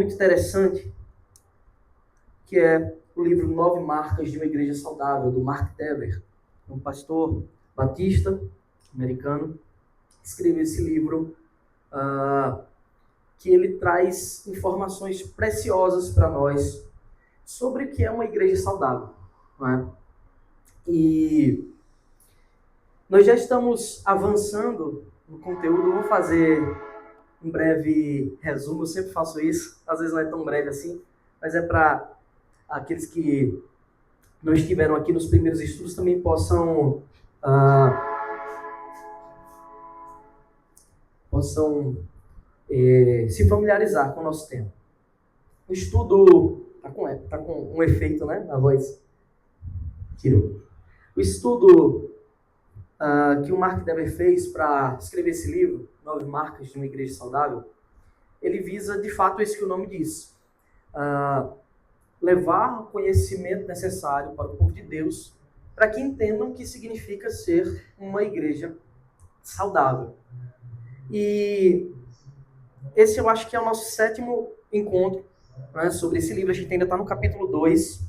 muito interessante, que é o livro 9 Marcas de uma Igreja Saudável, do Mark Dever, um pastor batista, americano, escreveu esse livro, que ele traz informações preciosas para nós sobre o que é uma igreja saudável. Não é? E nós já estamos avançando no conteúdo. Eu vou fazer um breve resumo, eu sempre faço isso, às vezes não é tão breve assim, mas é para aqueles que não estiveram aqui nos primeiros estudos também possam se familiarizar com o nosso tema. O estudo tá com um efeito, né, na voz. Tirou. O estudo que o Mark Dever fez para escrever esse livro, 9 Marcas de uma Igreja Saudável, ele visa, de fato, isso que o nome diz. Levar o conhecimento necessário para o povo de Deus, para que entendam o que significa ser uma igreja saudável. E esse eu acho que é o nosso 7º encontro, né, sobre esse livro. A gente ainda está no capítulo 2,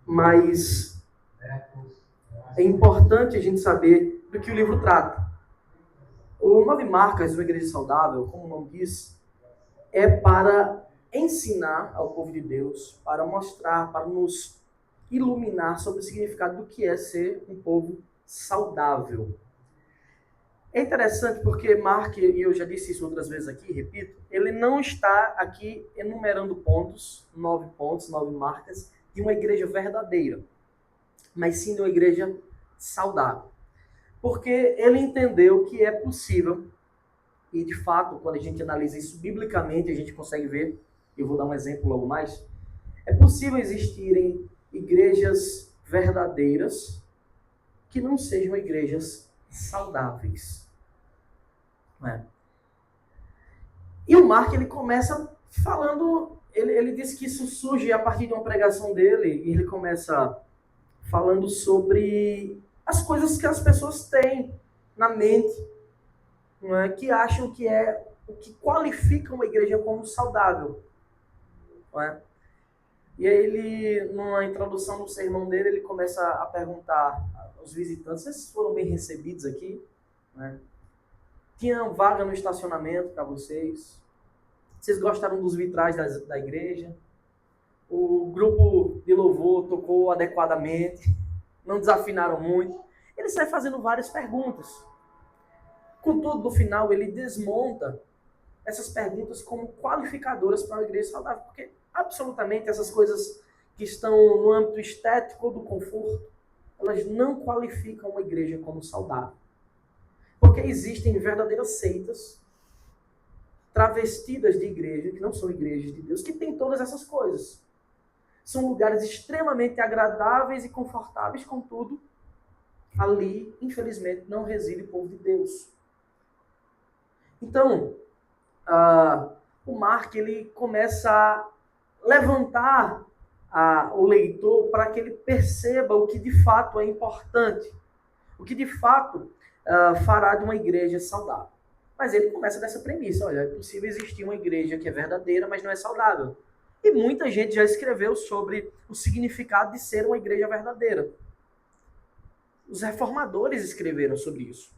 mas é importante a gente saber do que o livro trata. O 9 Marcas de uma Igreja Saudável, como o nome diz, é para ensinar ao povo de Deus, para mostrar, para nos iluminar sobre o significado do que é ser um povo saudável. É interessante porque Mark, e eu já disse isso outras vezes aqui, repito, ele não está aqui enumerando pontos, 9 marcas, de uma igreja verdadeira, mas sim de uma igreja saudável. Porque ele entendeu que é possível, e de fato, quando a gente analisa isso biblicamente, a gente consegue ver, eu vou dar um exemplo logo mais, é possível existirem igrejas verdadeiras que não sejam igrejas saudáveis. Né? E o Mark, ele começa falando, ele diz que isso surge a partir de uma pregação dele, e ele começa falando sobre as coisas que as pessoas têm na mente, não é? Que acham que é o que qualifica uma igreja como saudável. Não é? E aí ele, numa introdução do sermão dele, ele começa a perguntar aos visitantes: vocês foram bem recebidos aqui? Não é? Tinha vaga no estacionamento para vocês? Vocês gostaram dos vitrais da igreja? O grupo de louvor tocou adequadamente? Não desafinaram muito? Ele sai fazendo várias perguntas. Contudo, no final, ele desmonta essas perguntas como qualificadoras para uma igreja saudável, porque absolutamente essas coisas que estão no âmbito estético ou do conforto, elas não qualificam uma igreja como saudável. Porque existem verdadeiras seitas travestidas de igreja, que não são igrejas de Deus, que têm todas essas coisas. São lugares extremamente agradáveis e confortáveis, contudo, ali, infelizmente, não reside o povo de Deus. Então, o Mark, ele começa a levantar o leitor para que ele perceba o que de fato é importante, o que de fato fará de uma igreja saudável. Mas ele começa dessa premissa: olha, é possível existir uma igreja que é verdadeira, mas não é saudável. E muita gente já escreveu sobre o significado de ser uma igreja verdadeira. Os reformadores escreveram sobre isso.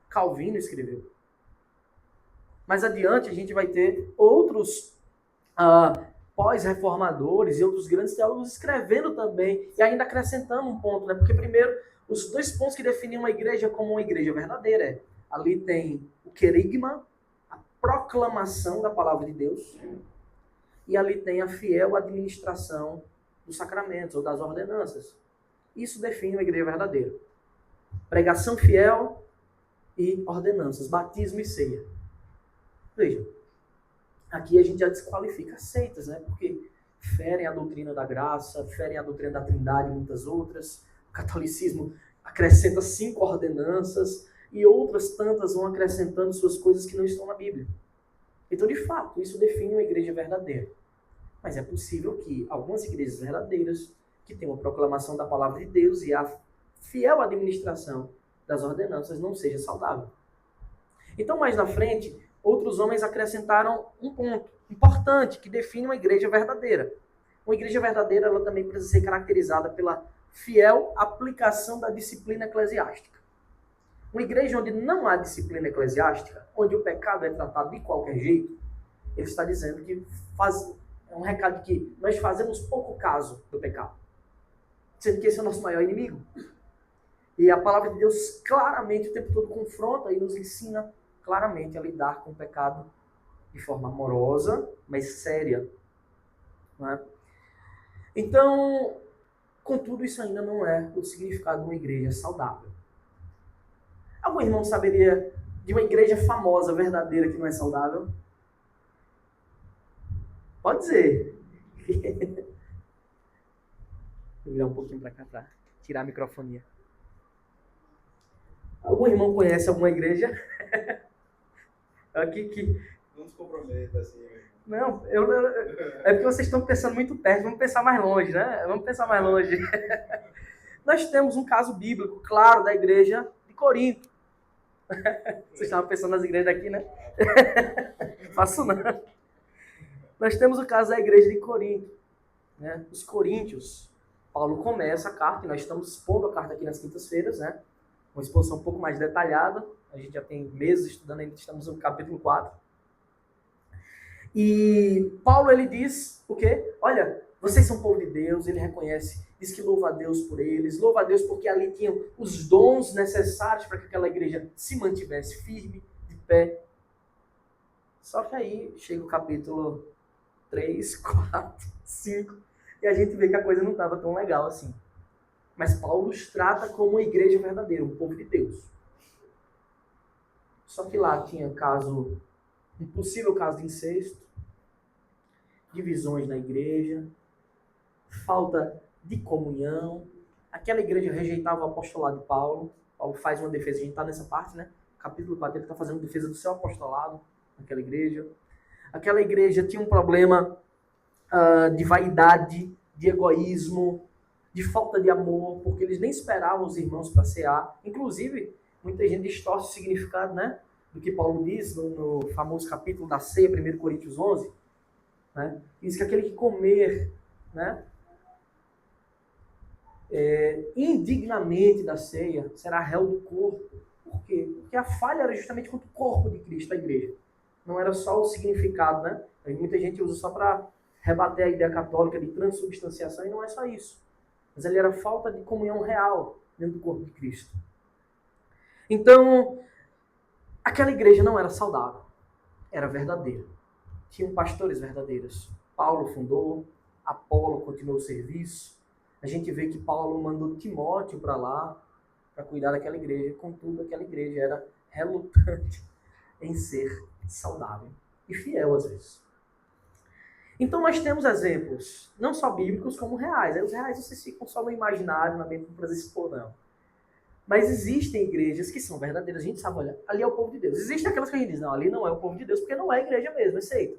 Calvino escreveu. Mais adiante a gente vai ter outros pós-reformadores e outros grandes teólogos escrevendo também, e ainda acrescentando um ponto, né? Porque primeiro, os 2 pontos que definem uma igreja como uma igreja verdadeira ali tem o querigma, a proclamação da palavra de Deus, e ali tem a fiel administração dos sacramentos ou das ordenanças. Isso define uma igreja verdadeira. Pregação fiel e ordenanças, batismo e ceia. Veja, aqui a gente já desqualifica as seitas, né? Porque ferem a doutrina da graça, ferem a doutrina da trindade e muitas outras. O catolicismo acrescenta 5 ordenanças e outras tantas vão acrescentando suas coisas que não estão na Bíblia. Então, de fato, isso define uma igreja verdadeira. Mas é possível que algumas igrejas verdadeiras, que têm uma proclamação da palavra de Deus e a fiel administração das ordenanças, não seja saudável. Então, mais na frente, outros homens acrescentaram um ponto importante que define uma igreja verdadeira. Uma igreja verdadeira, ela também precisa ser caracterizada pela fiel aplicação da disciplina eclesiástica. Uma igreja onde não há disciplina eclesiástica, onde o pecado é tratado de qualquer jeito, ele está dizendo que é um recado que nós fazemos pouco caso do pecado, sendo que esse é o nosso maior inimigo. E a palavra de Deus claramente o tempo todo confronta e nos ensina claramente a lidar com o pecado de forma amorosa, mas séria. Não é? Então, contudo, isso ainda não é o significado de uma igreja saudável. Algum irmão saberia de uma igreja famosa, verdadeira, que não é saudável? Pode dizer. Vou virar um pouquinho para cá para tirar a microfonia. Algum irmão conhece alguma igreja? Aqui que... Não se comprometa assim. Não, é porque vocês estão pensando muito perto, vamos pensar mais longe, né? Vamos pensar mais longe. Nós temos um caso bíblico, claro, da igreja de Corinto. Vocês estavam pensando nas igrejas daqui, né? Faço não. Nós temos o caso da igreja de Corinto, né? Os coríntios. Paulo começa a carta, e nós estamos expondo a carta aqui nas quintas-feiras, né? Uma exposição um pouco mais detalhada. A gente já tem meses estudando, ainda estamos no capítulo 4. E Paulo, ele diz o quê? Olha, vocês são povo de Deus, ele reconhece, diz que louva a Deus por eles, louva a Deus porque ali tinham os dons necessários para que aquela igreja se mantivesse firme, de pé. Só que aí chega o capítulo 3, 4, 5, e a gente vê que a coisa não estava tão legal assim. Mas Paulo os trata como uma igreja verdadeira, um povo de Deus. Só que lá tinha um possível caso de incesto, divisões na igreja, falta de comunhão. Aquela igreja rejeitava o apostolado de Paulo. Paulo faz uma defesa, a gente está nessa parte, né? Capítulo 4, ele está fazendo defesa do seu apostolado naquela igreja. Aquela igreja tinha um problema de vaidade, de egoísmo, de falta de amor, porque eles nem esperavam os irmãos para cear. Inclusive, muita gente distorce o significado, né, do que Paulo diz no famoso capítulo da ceia, 1 Coríntios 11. Né? Diz que aquele que comer, né, indignamente da ceia será réu do corpo. Por quê? Porque a falha era justamente contra o corpo de Cristo, a igreja. Não era só o significado, né? Muita gente usa só para rebater a ideia católica de transubstanciação, e não é só isso. Mas ali era falta de comunhão real dentro do corpo de Cristo. Então, aquela igreja não era saudável, era verdadeira. Tinham pastores verdadeiros. Paulo fundou, Apolo continuou o serviço. A gente vê que Paulo mandou Timóteo para lá, para cuidar daquela igreja. Contudo, aquela igreja era relutante em ser saudável e fiel às vezes. Então nós temos exemplos, não só bíblicos, como reais. Aí os reais vocês ficam só no imaginário, na mente, não precisa expor, não. Mas existem igrejas que são verdadeiras. A gente sabe, olha, ali é o povo de Deus. Existem aquelas que a gente diz, não, ali não é o povo de Deus, porque não é igreja mesmo, é seita.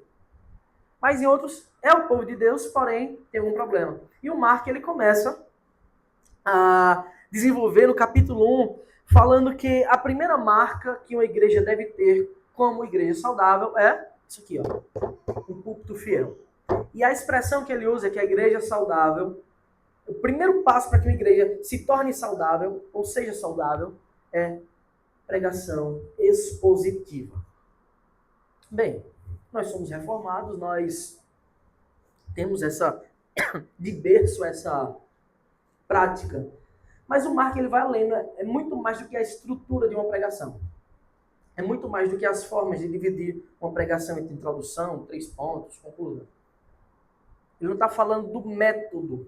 Mas em outros, é o povo de Deus, porém, tem um problema. E o Mark, ele começa a desenvolver no capítulo 1, falando que a primeira marca que uma igreja deve ter como igreja saudável é isso aqui, ó, um púlpito fiel. E a expressão que ele usa é que a igreja saudável, o primeiro passo para que uma igreja se torne saudável, ou seja saudável, é pregação expositiva. Bem, nós somos reformados, nós temos de berço essa prática. Mas o Mark, ele vai além, é muito mais do que a estrutura de uma pregação. É muito mais do que as formas de dividir uma pregação entre introdução, 3 pontos, conclusão. Ele não está falando do método,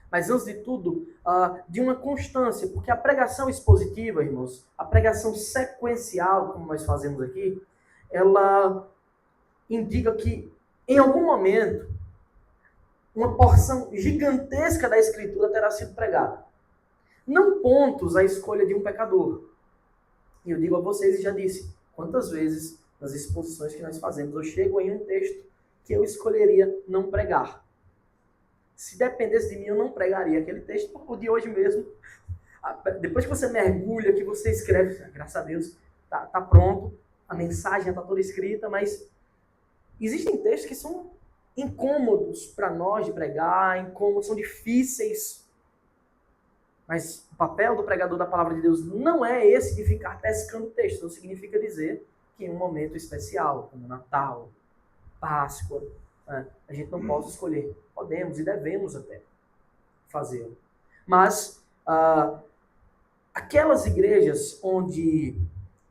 mas antes de tudo, de uma constância, porque a pregação expositiva, irmãos, a pregação sequencial, como nós fazemos aqui, ela indica que, em algum momento, uma porção gigantesca da Escritura terá sido pregada. Não pontos à escolha de um pecador. E eu digo a vocês, e já disse, quantas vezes nas exposições que nós fazemos, eu chego em um texto que eu escolheria não pregar. Se dependesse de mim, eu não pregaria aquele texto, porque o de hoje mesmo, depois que você mergulha, que você escreve, graças a Deus, tá pronto, a mensagem já está toda escrita, mas existem textos que são incômodos para nós de pregar, incômodos, são difíceis. Mas o papel do pregador da palavra de Deus não é esse de ficar pescando texto. Não significa dizer que em um momento especial, como Natal, Páscoa, a gente não pode escolher. Podemos e devemos até fazê-lo. Mas aquelas igrejas onde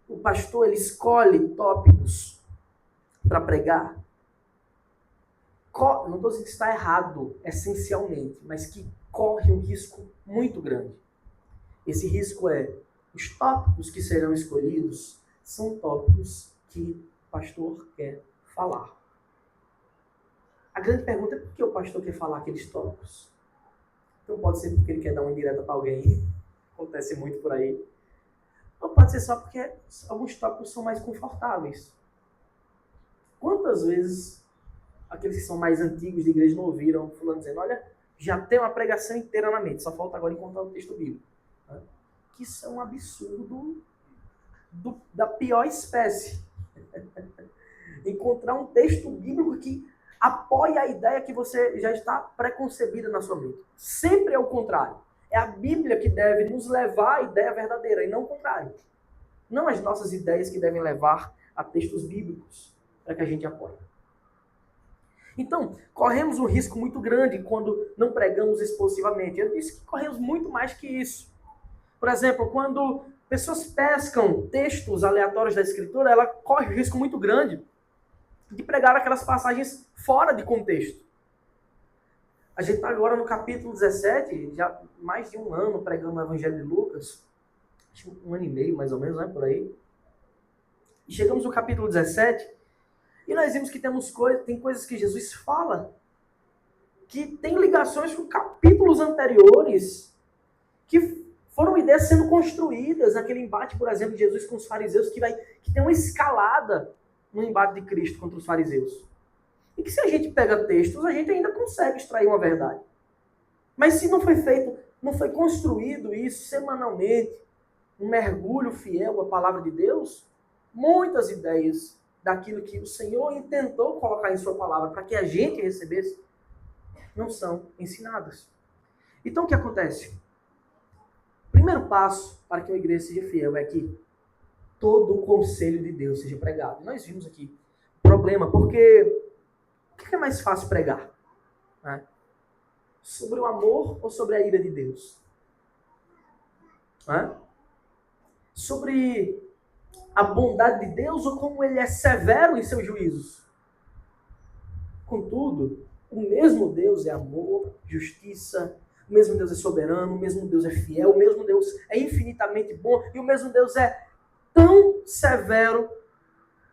o pastor ele escolhe tópicos para pregar, não estou dizendo que está errado essencialmente, mas que corre um risco muito grande. Esse risco é, os tópicos que serão escolhidos são tópicos que o pastor quer falar. A grande pergunta é por que o pastor quer falar aqueles tópicos? Então pode ser porque ele quer dar uma indireta para alguém, acontece muito por aí. Ou pode ser só porque alguns tópicos são mais confortáveis. Quantas vezes aqueles que são mais antigos de igreja não ouviram fulano dizendo, olha, já tem uma pregação inteira na mente, só falta agora encontrar o texto bíblico. Que isso é um absurdo da pior espécie. Encontrar um texto bíblico que apoia a ideia que você já está preconcebida na sua mente. Sempre é o contrário. É a Bíblia que deve nos levar à ideia verdadeira, e não o contrário. Não as nossas ideias que devem levar a textos bíblicos para que a gente apoie. Então, corremos um risco muito grande quando não pregamos explosivamente. Eu disse que corremos muito mais que isso. Por exemplo, quando pessoas pescam textos aleatórios da Escritura, ela corre um risco muito grande de pregar aquelas passagens fora de contexto. A gente está agora no capítulo 17, já mais de um ano pregando o Evangelho de Lucas, acho que 1 ano e meio mais ou menos, né, por aí. E chegamos no capítulo 17, e nós vimos que tem coisas que Jesus fala que tem ligações com capítulos anteriores, que foram ideias sendo construídas naquele embate, por exemplo, de Jesus com os fariseus, que tem uma escalada no embate de Cristo contra os fariseus. E que se a gente pega textos, a gente ainda consegue extrair uma verdade. Mas se não foi feito, não foi construído isso semanalmente, um mergulho fiel à palavra de Deus, muitas ideias daquilo que o Senhor intentou colocar em sua palavra para que a gente recebesse, não são ensinadas. Então o que acontece? O primeiro passo para que uma igreja seja fiel é que todo o conselho de Deus seja pregado. Nós vimos aqui o problema, porque o que é mais fácil pregar? Sobre o amor ou sobre a ira de Deus? Sobre a bondade de Deus ou como ele é severo em seus juízos? Contudo, o mesmo Deus é amor, justiça, o mesmo Deus é soberano, o mesmo Deus é fiel, o mesmo Deus é infinitamente bom e o mesmo Deus é tão severo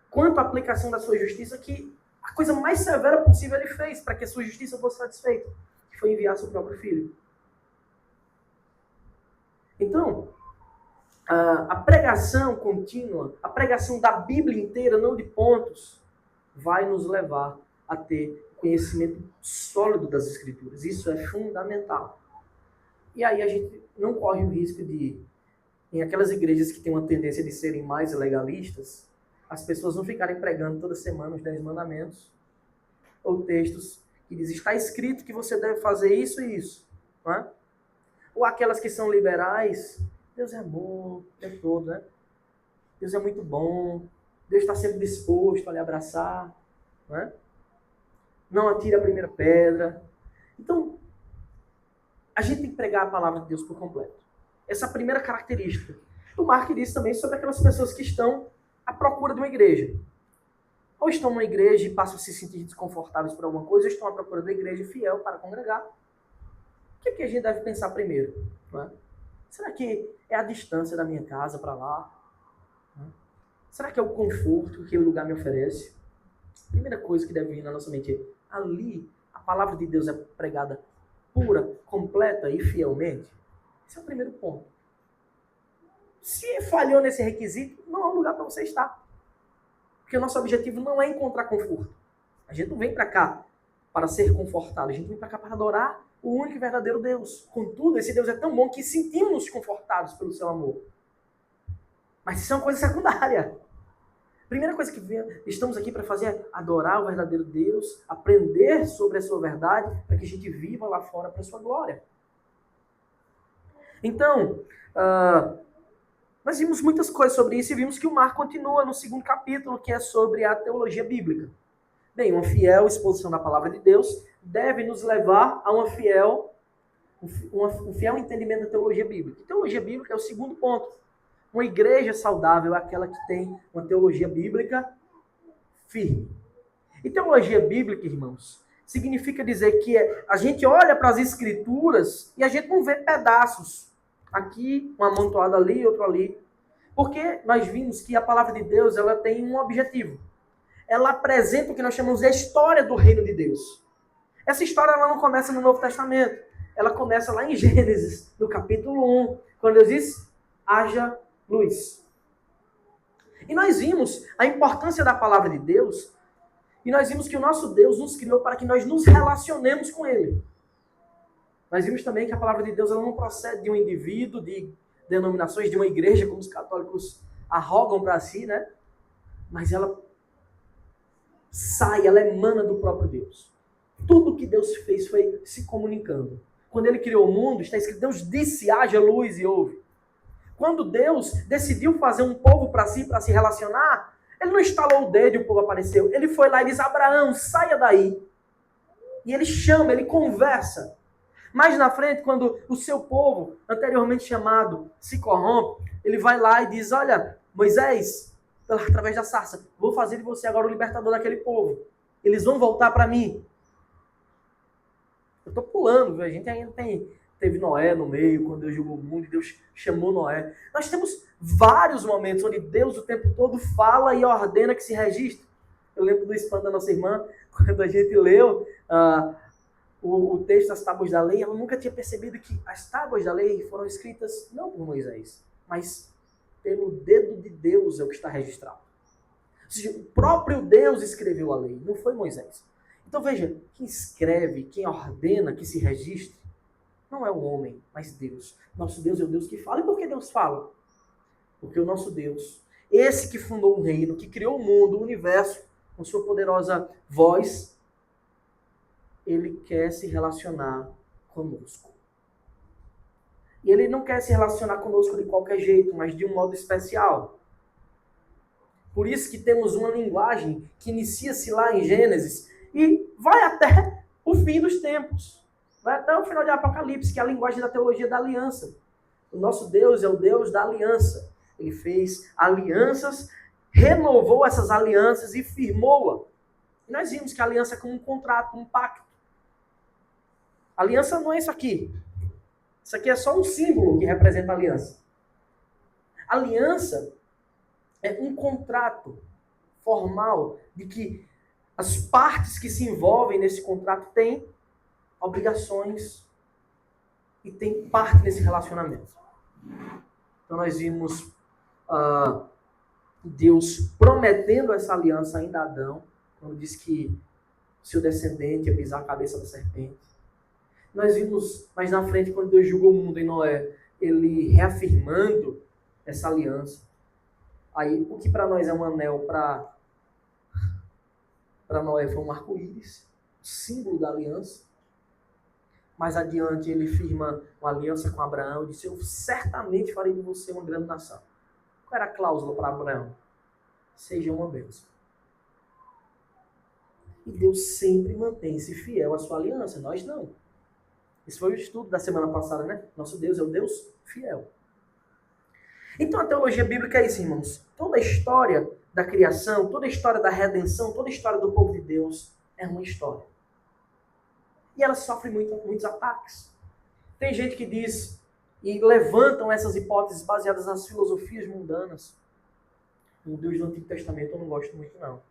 quanto a aplicação da sua justiça que a coisa mais severa possível ele fez para que a sua justiça fosse satisfeita, que foi enviar seu próprio filho. Então, a pregação contínua, a pregação da Bíblia inteira, não de pontos, vai nos levar a ter conhecimento sólido das Escrituras. Isso é fundamental. E aí a gente não corre o risco de, em aquelas igrejas que têm uma tendência de serem mais legalistas, as pessoas não ficarem pregando toda semana os 10 mandamentos, ou textos que diz, está escrito que você deve fazer isso e isso. Não é? Ou aquelas que são liberais, Deus é amor, o tempo todo, né? Deus é muito bom, Deus está sempre disposto a lhe abraçar, não é? Não atire a primeira pedra. Então, a gente tem que pregar a palavra de Deus por completo. Essa é a primeira característica. O Mark disse também sobre aquelas pessoas que estão à procura de uma igreja. Ou estão numa igreja e passam a se sentir desconfortáveis por alguma coisa, ou estão à procura de uma igreja fiel para congregar. O que é que a gente deve pensar primeiro? Não é? Será que é a distância da minha casa para lá? Não é? Será que é o conforto que aquele lugar me oferece? A primeira coisa que deve vir na nossa mente é, ali a palavra de Deus é pregada pura, completa e fielmente? Esse é o primeiro ponto. Se falhou nesse requisito, não é um lugar para você estar. Porque o nosso objetivo não é encontrar conforto. A gente não vem para cá para ser confortado. A gente vem para cá para adorar o único e verdadeiro Deus. Contudo, esse Deus é tão bom que sentimos confortados pelo seu amor. Mas isso é uma coisa secundária. Primeira coisa que estamos aqui para fazer é adorar o verdadeiro Deus, aprender sobre a sua verdade, para que a gente viva lá fora para a sua glória. Então, nós vimos muitas coisas sobre isso e vimos que o mar continua no segundo capítulo, que é sobre a teologia bíblica. Bem, uma fiel exposição da palavra de Deus deve nos levar a um fiel entendimento da teologia bíblica. E teologia bíblica é o segundo ponto. Uma igreja saudável é aquela que tem uma teologia bíblica firme. E teologia bíblica, irmãos, significa dizer que a gente olha para as escrituras e a gente não vê pedaços. Aqui, um amontoado ali, outro ali. Porque nós vimos que a palavra de Deus ela tem um objetivo. Ela apresenta o que nós chamamos de história do reino de Deus. Essa história ela não começa no Novo Testamento. Ela começa lá em Gênesis, no capítulo 1, quando Deus diz, haja luz. E nós vimos a importância da palavra de Deus, e nós vimos que o nosso Deus nos criou para que nós nos relacionemos com Ele. Nós vimos também que a palavra de Deus ela não procede de um indivíduo, de denominações, de uma igreja, como os católicos arrogam para si, né? Mas ela ela emana do próprio Deus. Tudo que Deus fez foi se comunicando. Quando Ele criou o mundo, está escrito, Deus disse, haja luz e houve. Quando Deus decidiu fazer um povo para si, para se relacionar, Ele não estalou o dedo e o povo apareceu. Ele foi lá e diz, Abraão, saia daí. E Ele chama, Ele conversa. Mais na frente, quando o seu povo, anteriormente chamado, se corrompe, Ele vai lá e diz, olha, Moisés, através da sarça, vou fazer de você agora o libertador daquele povo. Eles vão voltar para mim. Eu estou pulando, viu? A gente ainda teve Noé no meio, quando Deus julgou o mundo e Deus chamou Noé. Nós temos vários momentos onde Deus o tempo todo fala e ordena que se registre. Eu lembro do spam da nossa irmã, quando a gente leu o texto das tábuas da lei, ela nunca tinha percebido que as tábuas da lei foram escritas não por Moisés, mas pelo dedo de Deus é o que está registrado. Ou seja, o próprio Deus escreveu a lei, não foi Moisés. Então veja, quem escreve, quem ordena que se registre, não é o homem, mas Deus. Nosso Deus é o Deus que fala. E por que Deus fala? Porque o nosso Deus, esse que fundou o reino, que criou o mundo, o universo, com sua poderosa voz, Ele quer se relacionar conosco. E Ele não quer se relacionar conosco de qualquer jeito, mas de um modo especial. Por isso que temos uma linguagem que inicia-se lá em Gênesis e vai até o fim dos tempos. Vai até o final de Apocalipse, que é a linguagem da teologia da aliança. O nosso Deus é o Deus da aliança. Ele fez alianças, renovou essas alianças e firmou-a. E nós vimos que a aliança é como um contrato, um pacto. A aliança não é isso aqui. Isso aqui é só um símbolo que representa a aliança. A aliança é um contrato formal de que as partes que se envolvem nesse contrato têm obrigações e têm parte nesse relacionamento. Então nós vimos Deus prometendo essa aliança ainda a Adão, quando diz que seu descendente ia pisar a cabeça da serpente. Nós vimos mais na frente, quando Deus julgou o mundo em Noé, Ele reafirmando essa aliança. Aí, o que para nós é um anel, para Noé foi um arco-íris, símbolo da aliança. Mais adiante, ele firma uma aliança com Abraão e disse, eu certamente farei de você uma grande nação. Qual era a cláusula para Abraão? Seja uma bênção. E Deus sempre mantém-se fiel à sua aliança, nós não. Esse foi o estudo da semana passada, né? Nosso Deus é o Deus fiel. Então a teologia bíblica é isso, irmãos. Toda a história da criação, toda a história da redenção, toda a história do povo de Deus é uma história. E ela sofre muitos ataques. Tem gente que diz e levantam essas hipóteses baseadas nas filosofias mundanas. O Deus do Antigo Testamento eu não gosto muito, não.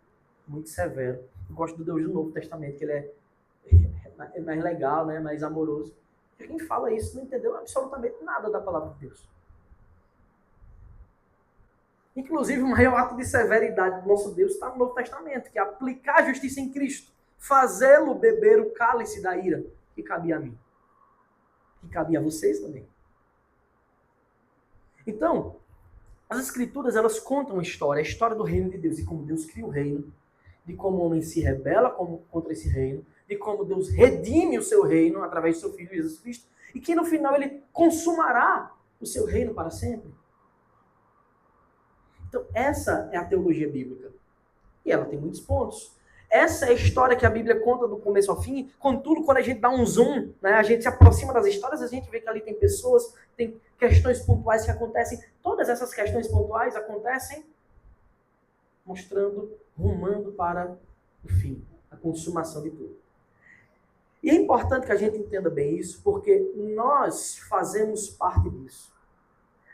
Muito severo. Eu gosto do Deus do Novo Testamento, que ele é mais legal, né? Mais amoroso. E quem fala isso não entendeu absolutamente nada da palavra de Deus. Inclusive, o maior ato de severidade do nosso Deus está no Novo Testamento, que é aplicar a justiça em Cristo, fazê-lo beber o cálice da ira que cabia a mim, que cabia a vocês também. Então, As Escrituras, elas contam a história do reino de Deus, de como Deus cria o reino, de como o homem se rebela contra esse reino, de como Deus redime o seu reino através do seu Filho Jesus Cristo, e que no final ele consumará o seu reino para sempre. Então, essa é a teologia bíblica. E ela tem muitos pontos. Essa é a história que a Bíblia conta do começo ao fim. Contudo, quando a gente dá um zoom, né, a gente se aproxima das histórias, a gente vê que ali tem pessoas, tem questões pontuais que acontecem. Todas essas questões pontuais acontecem mostrando, rumando para o fim, a consumação de tudo. E é importante que a gente entenda bem isso, porque nós fazemos parte disso.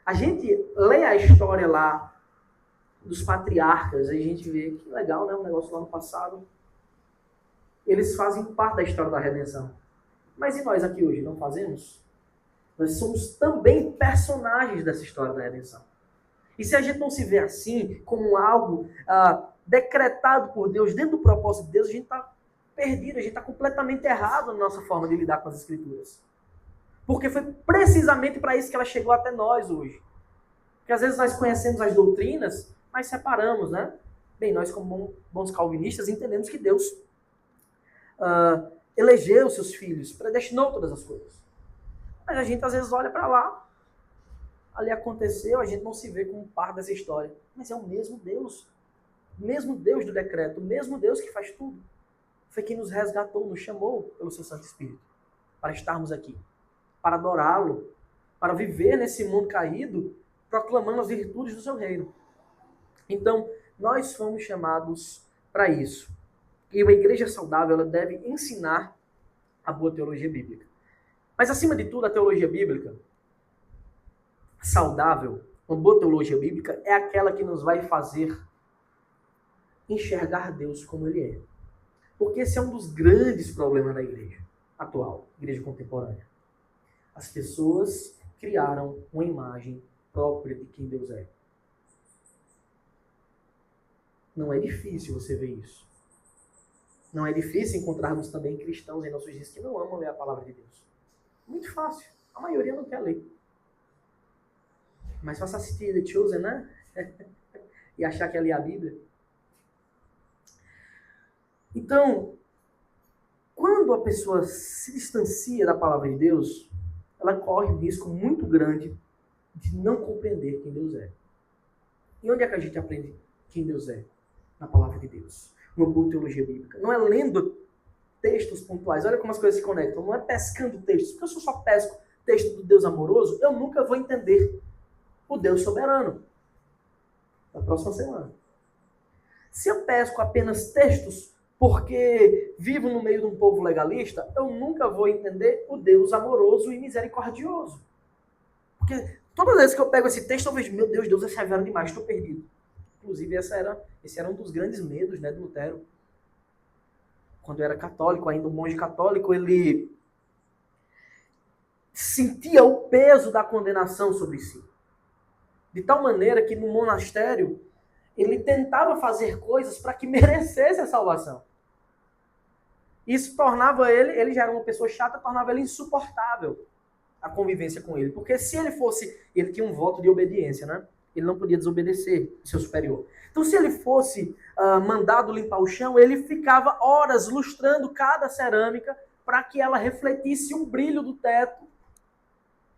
A gente lê a história lá dos patriarcas, aí a gente vê que legal, né? Um negócio lá no passado. Eles fazem parte da história da redenção. Mas e nós aqui hoje, não fazemos? Nós somos também personagens dessa história da redenção. E se a gente não se vê assim, como algo decretado por Deus, dentro do propósito de Deus, a gente está perdido, a gente está completamente errado na nossa forma de lidar com as Escrituras. Porque foi precisamente para isso que ela chegou até nós hoje. Porque às vezes nós conhecemos as doutrinas, mas separamos, né? Bem, nós como bons calvinistas entendemos que Deus elegeu seus filhos, predestinou todas as coisas. Mas a gente às vezes olha para lá, ali aconteceu, a gente não se vê como parte dessa história. Mas é o mesmo Deus do decreto, o mesmo Deus que faz tudo. Foi quem nos resgatou, nos chamou pelo seu Santo Espírito, para estarmos aqui, para adorá-lo, para viver nesse mundo caído, proclamando as virtudes do seu reino. Então, nós fomos chamados para isso. E uma igreja saudável, ela deve ensinar a boa teologia bíblica. Mas, acima de tudo, a teologia bíblica saudável, uma boa teologia bíblica, é aquela que nos vai fazer enxergar Deus como Ele é. Porque esse é um dos grandes problemas da igreja atual, igreja contemporânea. As pessoas criaram uma imagem própria de quem Deus é. Não é difícil você ver isso. Não é difícil encontrarmos também cristãos em nossos dias que não amam ler a palavra de Deus. Muito fácil. A maioria não quer ler. Mas faça assistir The Chosen, né? E achar que é ler a Bíblia. Então, quando a pessoa se distancia da palavra de Deus, ela corre um risco muito grande de não compreender quem Deus é. E onde é que a gente aprende quem Deus é? Na palavra de Deus. Uma boa teologia bíblica. Não é lendo textos pontuais. Olha como as coisas se conectam. Não é pescando textos. Porque se eu só pesco texto do Deus amoroso, eu nunca vou entender o Deus soberano. Na próxima semana. Se eu pesco apenas textos porque vivo no meio de um povo legalista, eu nunca vou entender o Deus amoroso e misericordioso. Porque todas as vezes que eu pego esse texto, eu vejo, meu Deus, Deus é severo demais, estou perdido. Inclusive, esse era um dos grandes medos, né, de Lutero. Quando eu era católico, ainda um monge católico, ele sentia o peso da condenação sobre si. De tal maneira que no monastério, ele tentava fazer coisas para que merecesse a salvação. Isso tornava ele já era uma pessoa chata, tornava ele insuportável a convivência com ele. Porque se ele fosse, ele tinha um voto de obediência, né? Ele não podia desobedecer o seu superior. Então, se ele fosse mandado limpar o chão, ele ficava horas lustrando cada cerâmica para que ela refletisse o brilho do teto.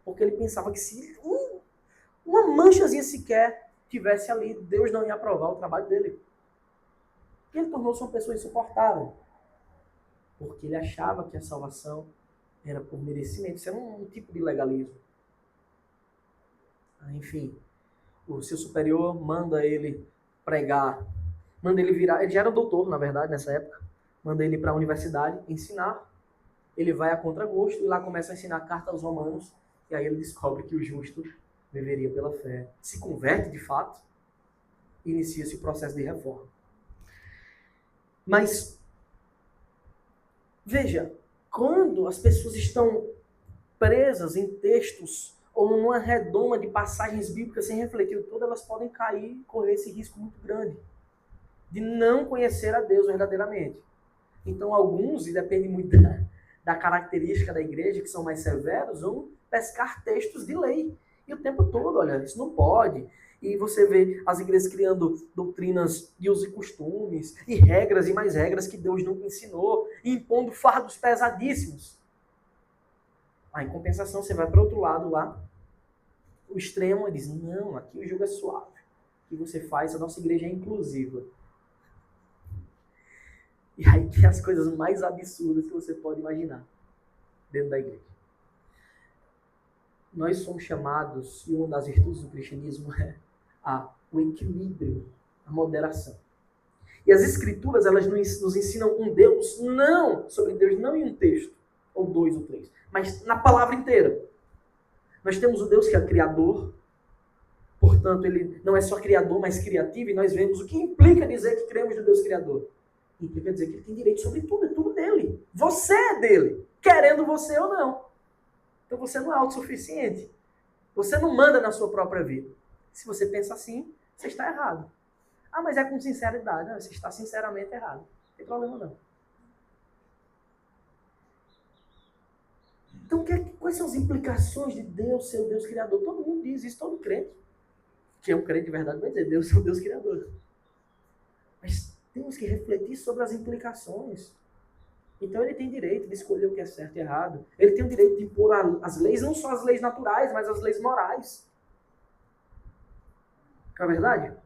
Porque ele pensava que se uma manchazinha sequer tivesse ali, Deus não ia aprovar o trabalho dele. E ele tornou-se uma pessoa insuportável. Porque ele achava que a salvação era por merecimento. Isso era um tipo de legalismo. Enfim, o seu superior manda ele pregar, manda ele virar, ele já era doutor, na verdade, nessa época, manda ele para a universidade ensinar. Ele vai a contragosto e lá começa a ensinar carta aos romanos, e aí ele descobre que o justo viveria pela fé. Se converte de fato e inicia-se o processo de reforma. Mas veja, quando as pessoas estão presas em textos ou numa redoma de passagens bíblicas sem refletir tudo, elas podem cair e correr esse risco muito grande de não conhecer a Deus verdadeiramente. Então alguns, e depende muito da característica da igreja, que são mais severos, vão pescar textos de lei. E o tempo todo, olha, isso não pode. E você vê as igrejas criando doutrinas de usos e costumes, e regras e mais regras que Deus nunca ensinou, e impondo fardos pesadíssimos. Aí, em compensação, você vai para o outro lado lá, o extremo, e diz, não, aqui o jogo é suave. O que você faz, a nossa igreja é inclusiva. E aí tem as coisas mais absurdas que você pode imaginar dentro da igreja. Nós somos chamados, e uma das virtudes do cristianismo é o equilíbrio, a moderação. E as escrituras, elas nos ensinam um Deus, não sobre Deus, não em um texto, ou 2 ou 3, mas na palavra inteira. Nós temos o Deus que é criador, portanto, ele não é só criador, mas criativo, e nós vemos o que implica dizer que cremos no Deus criador. Implica dizer que ele tem direito sobre tudo, é tudo dele. Você é dele, querendo você ou não. Então você não é autossuficiente. Você não manda na sua própria vida. Se você pensa assim, você está errado. Ah, mas é com sinceridade. Não, você está sinceramente errado. Não tem problema não. Então, quais são as implicações de Deus ser o Deus Criador? Todo mundo diz isso, todo crente. Que é um crente de verdade vai dizer, Deus é o Deus Criador. Mas temos que refletir sobre as implicações. Então ele tem direito de escolher o que é certo e errado. Ele tem o direito de impor as leis, não só as leis naturais, mas as leis morais. Não é verdade?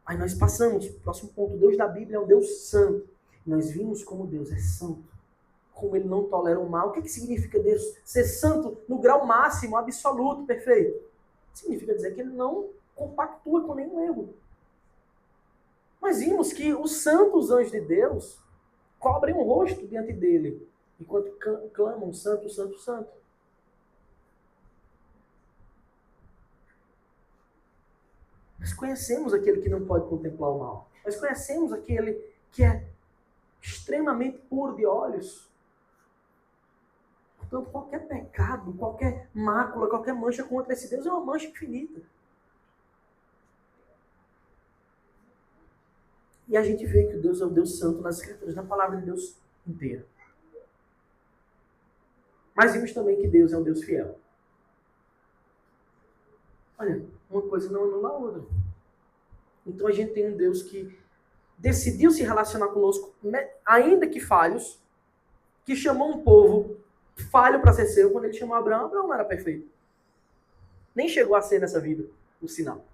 Aí nós passamos para o próximo ponto. O Deus da Bíblia é um Deus santo. Nós vimos como Deus é santo. Como ele não tolera o mal. O que significa Deus ser santo no grau máximo, absoluto, perfeito? Significa dizer que ele não compactua com nenhum erro. Mas vimos que os santos anjos de Deus cobrem o rosto diante dele, enquanto clamam, santo, santo, santo. Nós conhecemos aquele que não pode contemplar o mal. Nós conhecemos aquele que é extremamente puro de olhos. Portanto, qualquer pecado, qualquer mácula, qualquer mancha contra esse Deus é uma mancha infinita. E a gente vê que o Deus é o Deus santo nas Escrituras, na palavra de Deus inteira. Mas vimos também que Deus é um Deus fiel. Olha, uma coisa não anula a outra. Então a gente tem um Deus que decidiu se relacionar conosco, ainda que falhos, que chamou um povo falho para ser seu. Quando ele chamou Abraão, Abraão não era perfeito. Nem chegou a ser nessa vida o sinal.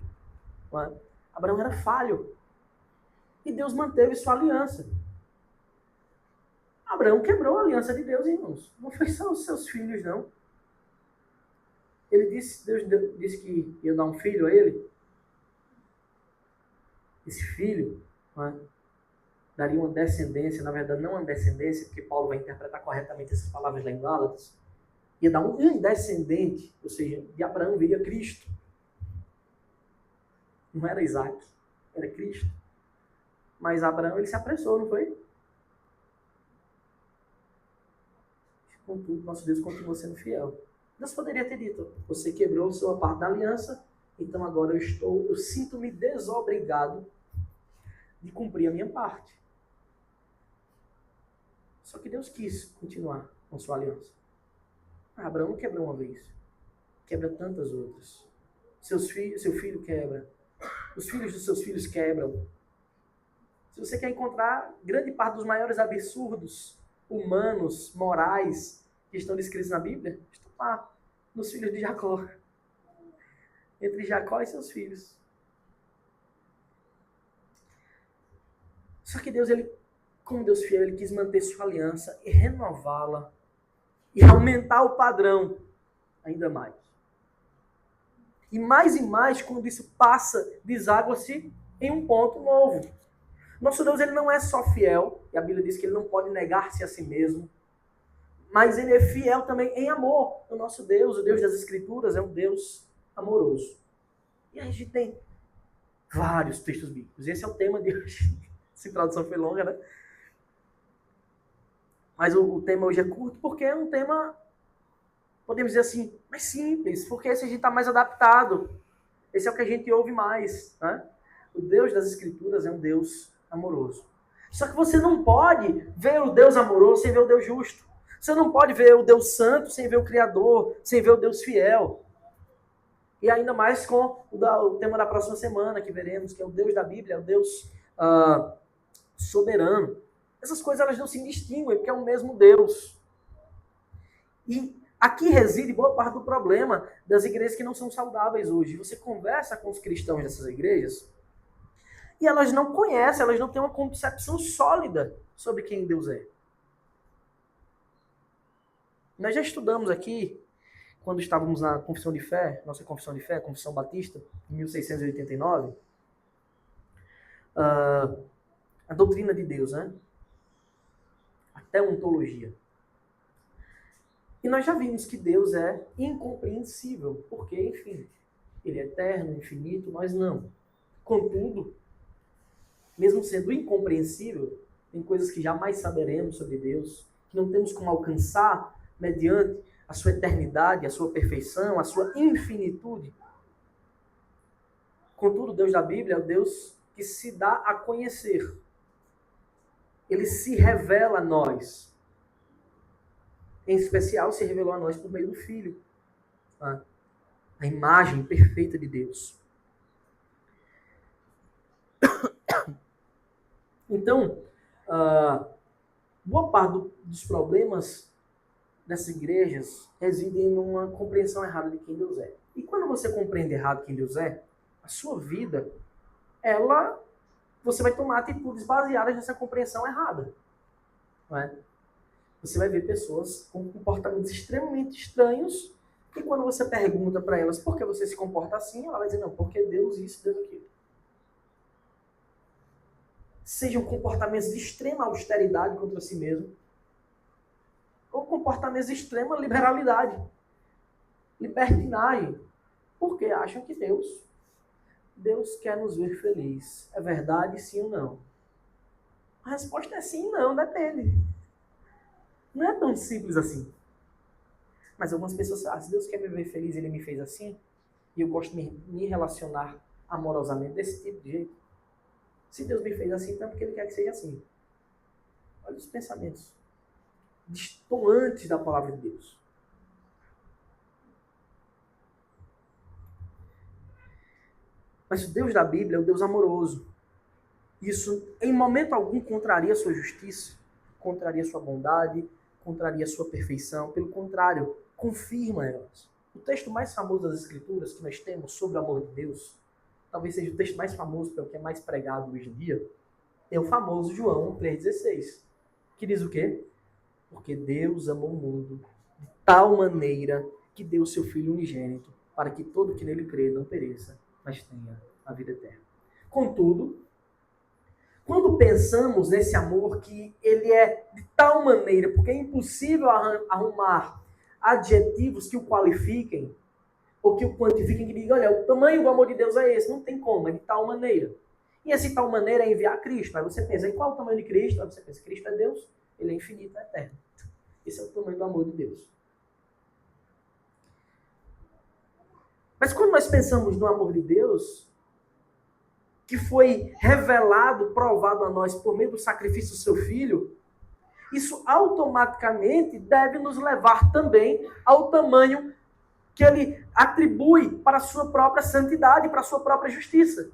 Abraão era falho. E Deus manteve sua aliança. Abraão quebrou a aliança de Deus, irmãos. Não foi só os seus filhos, não. Deus disse que ia dar um filho a ele. Esse filho daria uma descendência, na verdade não uma descendência, porque Paulo vai interpretar corretamente essas palavras lá em Gálatas. Ia dar um descendente, ou seja, de Abraão viria Cristo. Não era Isaac, era Cristo. Mas Abraão, ele se apressou, não foi? Contudo, nosso Deus continua sendo fiel. Deus poderia ter dito, você quebrou sua parte da aliança, então agora eu sinto-me desobrigado de cumprir a minha parte. Só que Deus quis continuar com sua aliança. Abraão não quebrou uma vez, quebra tantas outras. Seu filho quebra, os filhos dos seus filhos quebram. Se você quer encontrar grande parte dos maiores absurdos humanos, morais, que estão descritos na Bíblia, estão lá, nos filhos de Jacó. Entre Jacó e seus filhos. Só que Deus, como Deus fiel, ele quis manter sua aliança e renová-la e aumentar o padrão ainda mais. E mais, quando isso passa, deságua-se em um ponto novo. Nosso Deus, ele não é só fiel, e a Bíblia diz que ele não pode negar-se a si mesmo, mas ele é fiel também em amor. O nosso Deus, o Deus das Escrituras, é um Deus amoroso. E a gente tem vários textos bíblicos. Esse é o tema de hoje. Essa introdução foi longa, né? Mas o tema hoje é curto porque é um tema, podemos dizer assim, mais simples, porque esse a gente está mais adaptado. Esse é o que a gente ouve mais, né? O Deus das Escrituras é um Deus amoroso. Só que você não pode ver o Deus amoroso sem ver o Deus justo. Você não pode ver o Deus santo sem ver o Criador, sem ver o Deus fiel. E ainda mais com o tema da próxima semana, que veremos, que é o Deus da Bíblia, é o Deus soberano. Essas coisas elas não se distinguem, porque é o mesmo Deus. E aqui reside boa parte do problema das igrejas que não são saudáveis hoje. Você conversa com os cristãos dessas igrejas e elas não conhecem, elas não têm uma concepção sólida sobre quem Deus é. Nós já estudamos aqui, quando estávamos na Confissão de Fé, nossa Confissão de Fé, Confissão Batista, em 1689, a doutrina de Deus, né? Até ontologia. E nós já vimos que Deus é incompreensível, porque, enfim, ele é eterno, infinito, nós não. Contudo, mesmo sendo incompreensível, tem coisas que jamais saberemos sobre Deus, que não temos como alcançar mediante a sua eternidade, a sua perfeição, a sua infinitude. Contudo, o Deus da Bíblia é o Deus que se dá a conhecer. Ele se revela a nós. Em especial, se revelou a nós por meio do Filho. A imagem perfeita de Deus. Então, boa parte dos problemas dessas igrejas residem numa compreensão errada de quem Deus é. E quando você compreende errado quem Deus é, a sua vida, você vai tomar atitudes baseadas nessa compreensão errada. Não é? Você vai ver pessoas com comportamentos extremamente estranhos e quando você pergunta para elas por que você se comporta assim, ela vai dizer, não, porque Deus isso, Deus aquilo. Sejam comportamentos de extrema austeridade contra si mesmo, ou comportamentos de extrema liberalidade, libertinagem, porque acham que Deus quer nos ver felizes. É verdade, sim ou não? A resposta é sim e não, depende. Não é tão simples assim. Mas algumas pessoas falam, se Deus quer me ver feliz, Ele me fez assim, e eu gosto de me relacionar amorosamente desse tipo de jeito. Se Deus me fez assim, então é porque Ele quer que seja assim. Olha os pensamentos distantes da palavra de Deus. Mas o Deus da Bíblia é o Deus amoroso. Isso, em momento algum, contraria a sua justiça, contraria a sua bondade, contraria a sua perfeição. Pelo contrário, confirma elas. O texto mais famoso das Escrituras que nós temos sobre o amor de Deus, talvez seja o texto mais famoso, porque é o que é mais pregado hoje em dia, é o famoso João 3,16, que diz o quê? Porque Deus amou o mundo de tal maneira que deu o seu Filho unigênito, para que todo que nele crê não pereça, mas tenha a vida eterna. Contudo, quando pensamos nesse amor que ele é de tal maneira, porque é impossível arrumar adjetivos que o qualifiquem, ou que o quantifiquem, que digam, olha, o tamanho do amor de Deus é esse, não tem como, é de tal maneira. E esse tal maneira é enviar Cristo. Aí você pensa, em qual é o tamanho de Cristo? Aí você pensa, Cristo é Deus, ele é infinito, é eterno. Esse é o tamanho do amor de Deus. Mas quando nós pensamos no amor de Deus, que foi revelado, provado a nós por meio do sacrifício do seu Filho, isso automaticamente deve nos levar também ao tamanho que ele atribui para a sua própria santidade, para a sua própria justiça.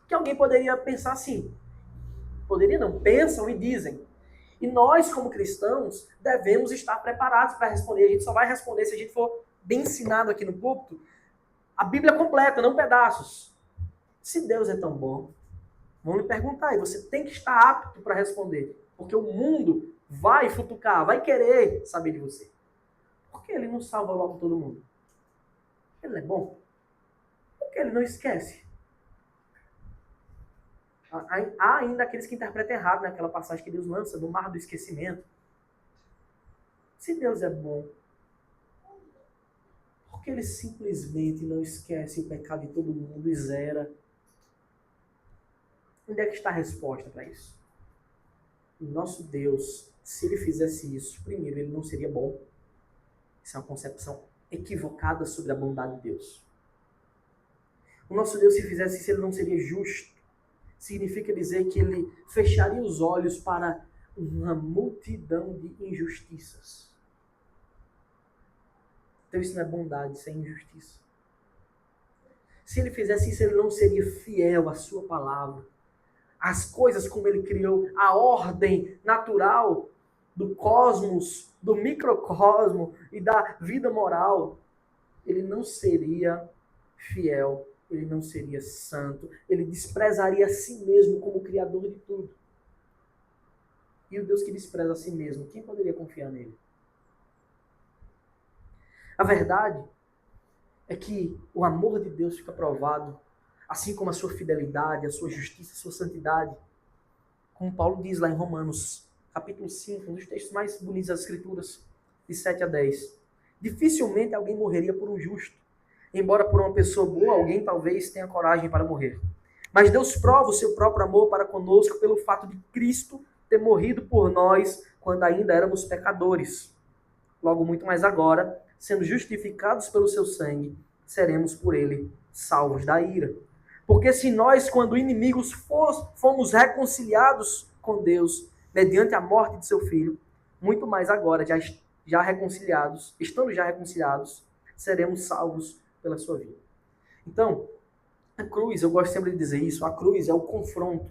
Que alguém poderia pensar assim. Poderia não, pensam e dizem. E nós, como cristãos, devemos estar preparados para responder. A gente só vai responder se a gente for bem ensinado aqui no púlpito. A Bíblia completa, não pedaços. Se Deus é tão bom, vamos lhe perguntar, e você tem que estar apto para responder. Porque o mundo vai futucar, vai querer saber de você. Por que ele não salva logo todo mundo? Ele é bom. Por que ele não esquece? Há ainda aqueles que interpretam errado naquela passagem que Deus lança no mar do esquecimento. Se Deus é bom, por que ele simplesmente não esquece o pecado de todo mundo e zera? Onde é que está a resposta para isso? O nosso Deus, se ele fizesse isso, primeiro, ele não seria bom. Isso é uma concepção equivocada sobre a bondade de Deus. O nosso Deus, se fizesse isso, ele não seria justo. Significa dizer que ele fecharia os olhos para uma multidão de injustiças. Então isso não é bondade, isso é injustiça. Se ele fizesse isso, ele não seria fiel à sua palavra. As coisas como ele criou, a ordem natural do cosmos, do microcosmo e da vida moral, ele não seria fiel, ele não seria santo, ele desprezaria a si mesmo como criador de tudo. E o Deus que despreza a si mesmo, quem poderia confiar nele? A verdade é que o amor de Deus fica provado, assim como a sua fidelidade, a sua justiça, a sua santidade. Como Paulo diz lá em Romanos, capítulo 5, um dos textos mais bonitos das Escrituras, de 7 a 10. Dificilmente alguém morreria por um justo. Embora por uma pessoa boa, alguém talvez tenha coragem para morrer. Mas Deus prova o seu próprio amor para conosco pelo fato de Cristo ter morrido por nós quando ainda éramos pecadores. Logo, muito mais agora, sendo justificados pelo seu sangue, seremos por ele salvos da ira. Porque se nós, quando inimigos, fomos reconciliados com Deus mediante a morte de seu Filho, muito mais agora, já reconciliados, estando já reconciliados, seremos salvos pela sua vida. Então, a cruz, eu gosto sempre de dizer isso, a cruz é o confronto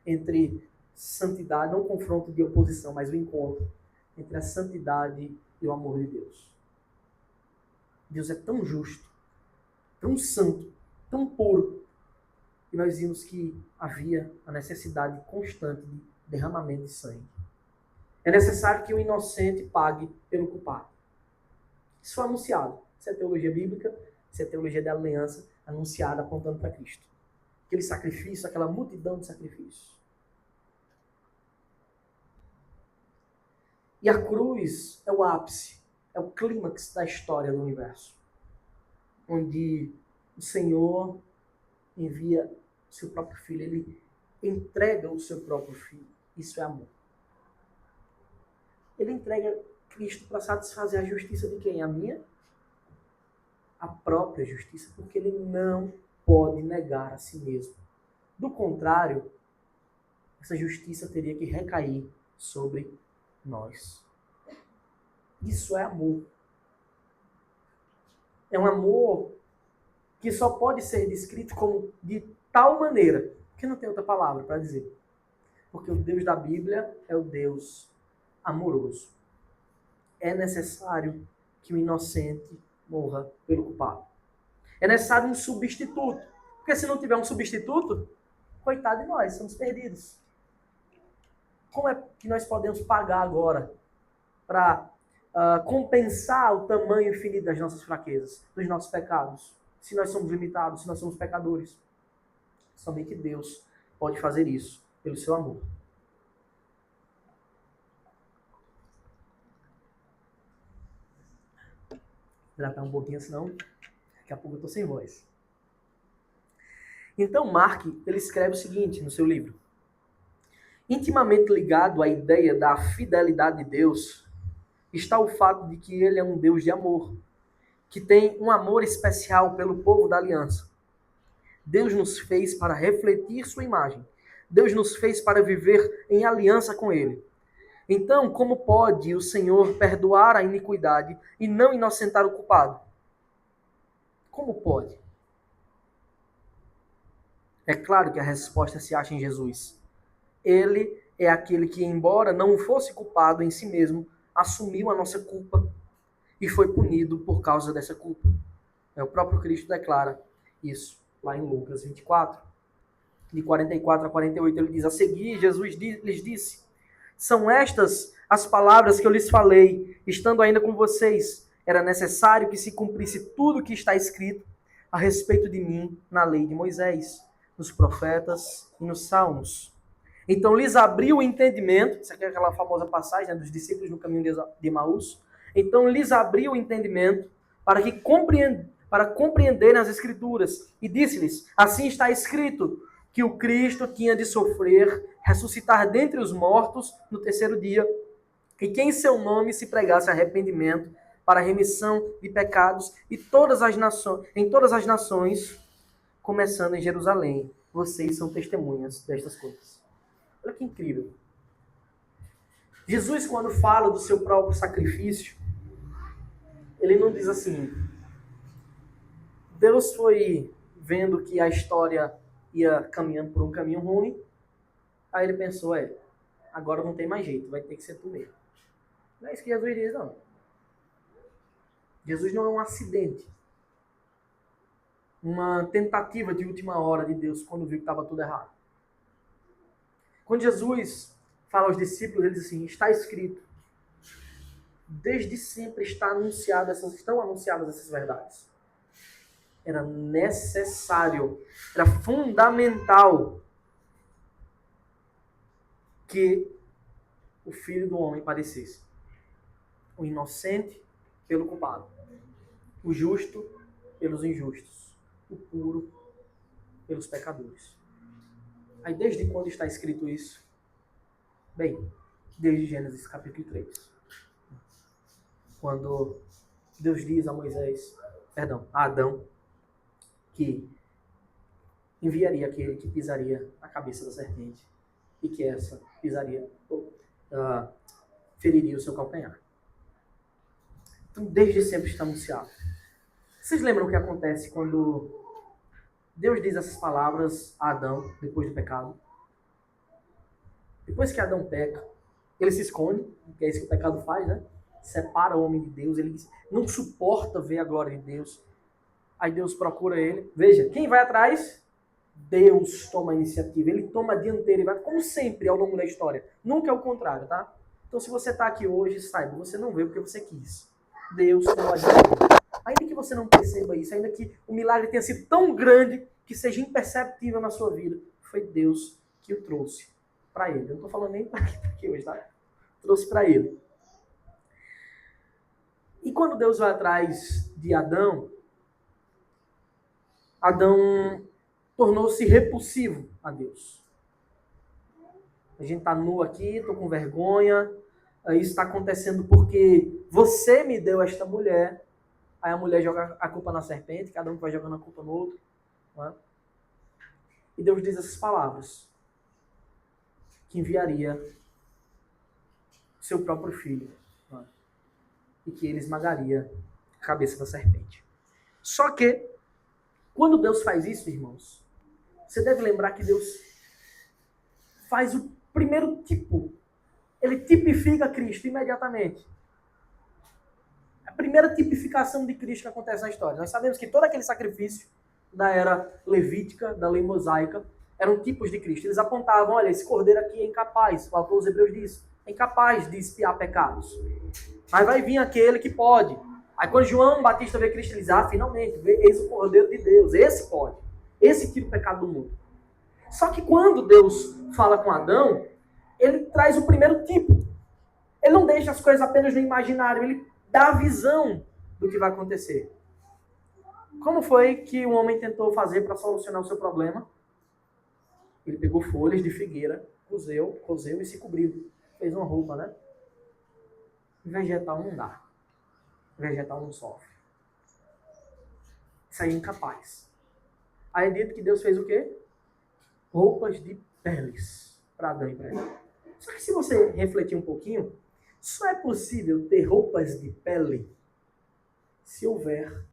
entre santidade, não o confronto de oposição, mas o encontro entre a santidade e o amor de Deus. Deus é tão justo, tão santo, tão puro, que nós vimos que havia a necessidade constante de derramamento de sangue. É necessário que o inocente pague pelo culpado. Isso foi anunciado. Isso é teologia bíblica, isso é teologia da aliança anunciada apontando para Cristo. Aquele sacrifício, aquela multidão de sacrifícios. E a cruz é o ápice, é o clímax da história do universo. Onde o Senhor envia o seu próprio Filho, ele entrega o seu próprio Filho. Isso é amor. Ele entrega Cristo para satisfazer a justiça de quem? A minha? A própria justiça, porque ele não pode negar a si mesmo. Do contrário, essa justiça teria que recair sobre nós. Isso é amor. É um amor que só pode ser descrito como de tal maneira, que não tem outra palavra para dizer. Porque o Deus da Bíblia é o Deus amoroso. É necessário que o inocente morra pelo culpado. É necessário um substituto. Porque se não tiver um substituto, coitado de nós, somos perdidos. Como é que nós podemos pagar agora para compensar o tamanho infinito das nossas fraquezas, dos nossos pecados? Se nós somos limitados, se nós somos pecadores. Somente Deus pode fazer isso pelo seu amor. Hidratar um pouquinho, senão daqui a pouco eu estou sem voz. Então Mark, ele escreve o seguinte no seu livro. Intimamente ligado à ideia da fidelidade de Deus está o fato de que ele é um Deus de amor, que tem um amor especial pelo povo da aliança. Deus nos fez para refletir sua imagem. Deus nos fez para viver em aliança com ele. Então, como pode o Senhor perdoar a iniquidade e não inocentar o culpado? Como pode? É claro que a resposta se acha em Jesus. Ele é aquele que, embora não fosse culpado em si mesmo, assumiu a nossa culpa e foi punido por causa dessa culpa. O próprio Cristo declara isso lá em Lucas 24, de 44 a 48. Ele diz: a seguir, Jesus lhes disse: são estas as palavras que eu lhes falei, estando ainda com vocês. Era necessário que se cumprisse tudo o que está escrito a respeito de mim na lei de Moisés, nos profetas e nos salmos. Então lhes abriu o entendimento, isso aqui é aquela famosa passagem, né, dos discípulos no caminho de Emaús. Então lhes abriu o entendimento para compreenderem as Escrituras. E disse-lhes: assim está escrito, que o Cristo tinha de sofrer, ressuscitar dentre os mortos no terceiro dia, e que em seu nome se pregasse arrependimento para a remissão de pecados em todas as nações, começando em Jerusalém. Vocês são testemunhas destas coisas. Olha que incrível. Jesus, quando fala do seu próprio sacrifício, ele não diz assim: Deus foi vendo que a história ia caminhando por um caminho ruim, aí ele pensou, agora não tem mais jeito, vai ter que ser tu mesmo. Não é isso que Jesus diz, não. Jesus não é um acidente. Uma tentativa de última hora de Deus quando viu que estava tudo errado. Quando Jesus fala aos discípulos, ele diz assim, está escrito. Desde sempre estão anunciadas essas verdades. Era necessário, era fundamental que o Filho do Homem padecesse. O inocente pelo culpado. O justo pelos injustos. O puro pelos pecadores. Aí desde quando está escrito isso? Bem, desde Gênesis capítulo 3. Quando Deus diz a Adão, que enviaria aquele que pisaria a cabeça da serpente e que essa feriria o seu calcanhar. Então, desde sempre está anunciado. Vocês lembram o que acontece quando Deus diz essas palavras a Adão depois do pecado? Depois que Adão peca, ele se esconde, que é isso que o pecado faz, né? Separa o homem de Deus, ele não suporta ver a glória de Deus. Aí Deus procura ele. Veja, quem vai atrás? Deus toma a iniciativa, ele toma a dianteira e vai, como sempre ao longo da história. Nunca é o contrário, tá? Então se você está aqui hoje, saiba, você não veio porque você quis. Deus toma a dianteira. Ainda que você não perceba isso, ainda que o milagre tenha sido tão grande que seja imperceptível na sua vida, foi Deus que o trouxe para ele. Eu não estou falando nem para aqui hoje, tá? Trouxe para ele. E quando Deus vai atrás de Adão, Adão tornou-se repulsivo a Deus. A gente está nu aqui, estou com vergonha, isso está acontecendo porque você me deu esta mulher. Aí a mulher joga a culpa na serpente, cada um vai jogando a culpa no outro. Não é? E Deus diz essas palavras, que enviaria seu próprio filho, não é? E que ele esmagaria a cabeça da serpente. Só que, quando Deus faz isso, irmãos, você deve lembrar que Deus faz o primeiro tipo. Ele tipifica Cristo imediatamente. A primeira tipificação de Cristo que acontece na história. Nós sabemos que todo aquele sacrifício da era levítica, da lei mosaica, eram tipos de Cristo. Eles apontavam, olha, esse cordeiro aqui é incapaz, o autor dos Hebreus diz, é incapaz de expiar pecados. Mas vai vir aquele que pode. Aí quando João Batista vê Cristo, ele diz, finalmente, eis o cordeiro de Deus, esse pode. Esse tira o pecado do mundo. Só que quando Deus fala com Adão, ele traz o primeiro tipo. Ele não deixa as coisas apenas no imaginário, ele dá a visão do que vai acontecer. Como foi que o homem tentou fazer para solucionar o seu problema? Ele pegou folhas de figueira, cozeu e se cobriu. Fez uma roupa, né? Vegetal não dá. Vegetal não sofre. Isso aí é incapaz. Aí é dito que Deus fez o quê? Roupas de peles para Adão e para Eva. Só que se você refletir um pouquinho, só é possível ter roupas de pele se houver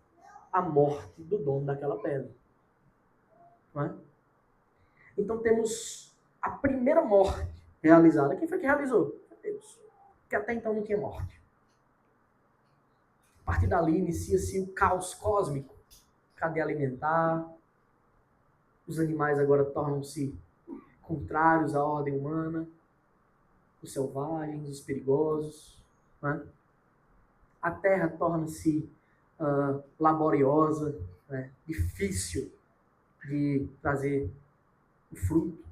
a morte do dono daquela pele. Não é? Então temos a primeira morte realizada. Quem foi que realizou? Deus. Porque até então não tinha morte. A partir dali inicia-se o caos cósmico. Cadeia alimentar. Os animais agora tornam-se contrários à ordem humana. Os selvagens, os perigosos. Né? A terra torna-se laboriosa, né? Difícil de trazer o fruto.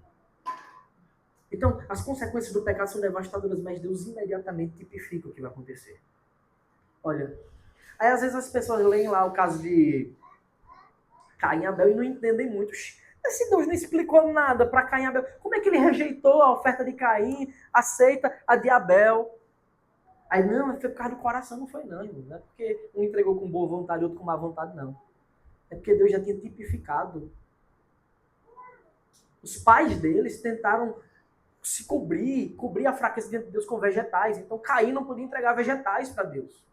Então, as consequências do pecado são devastadoras, mas Deus imediatamente tipifica o que vai acontecer. Olha, aí às vezes as pessoas leem lá o caso de Caim e Abel e não entendem muito. Mas se Deus não explicou nada para Caim e Abel, como é que ele rejeitou a oferta de Caim, aceita a de Abel? Aí não, foi por causa do coração, não foi não, irmão. Não é porque um entregou com boa vontade e outro com má vontade, não. É porque Deus já tinha tipificado. Os pais deles tentaram se cobrir a fraqueza diante de Deus com vegetais. Então Caim não podia entregar vegetais para Deus.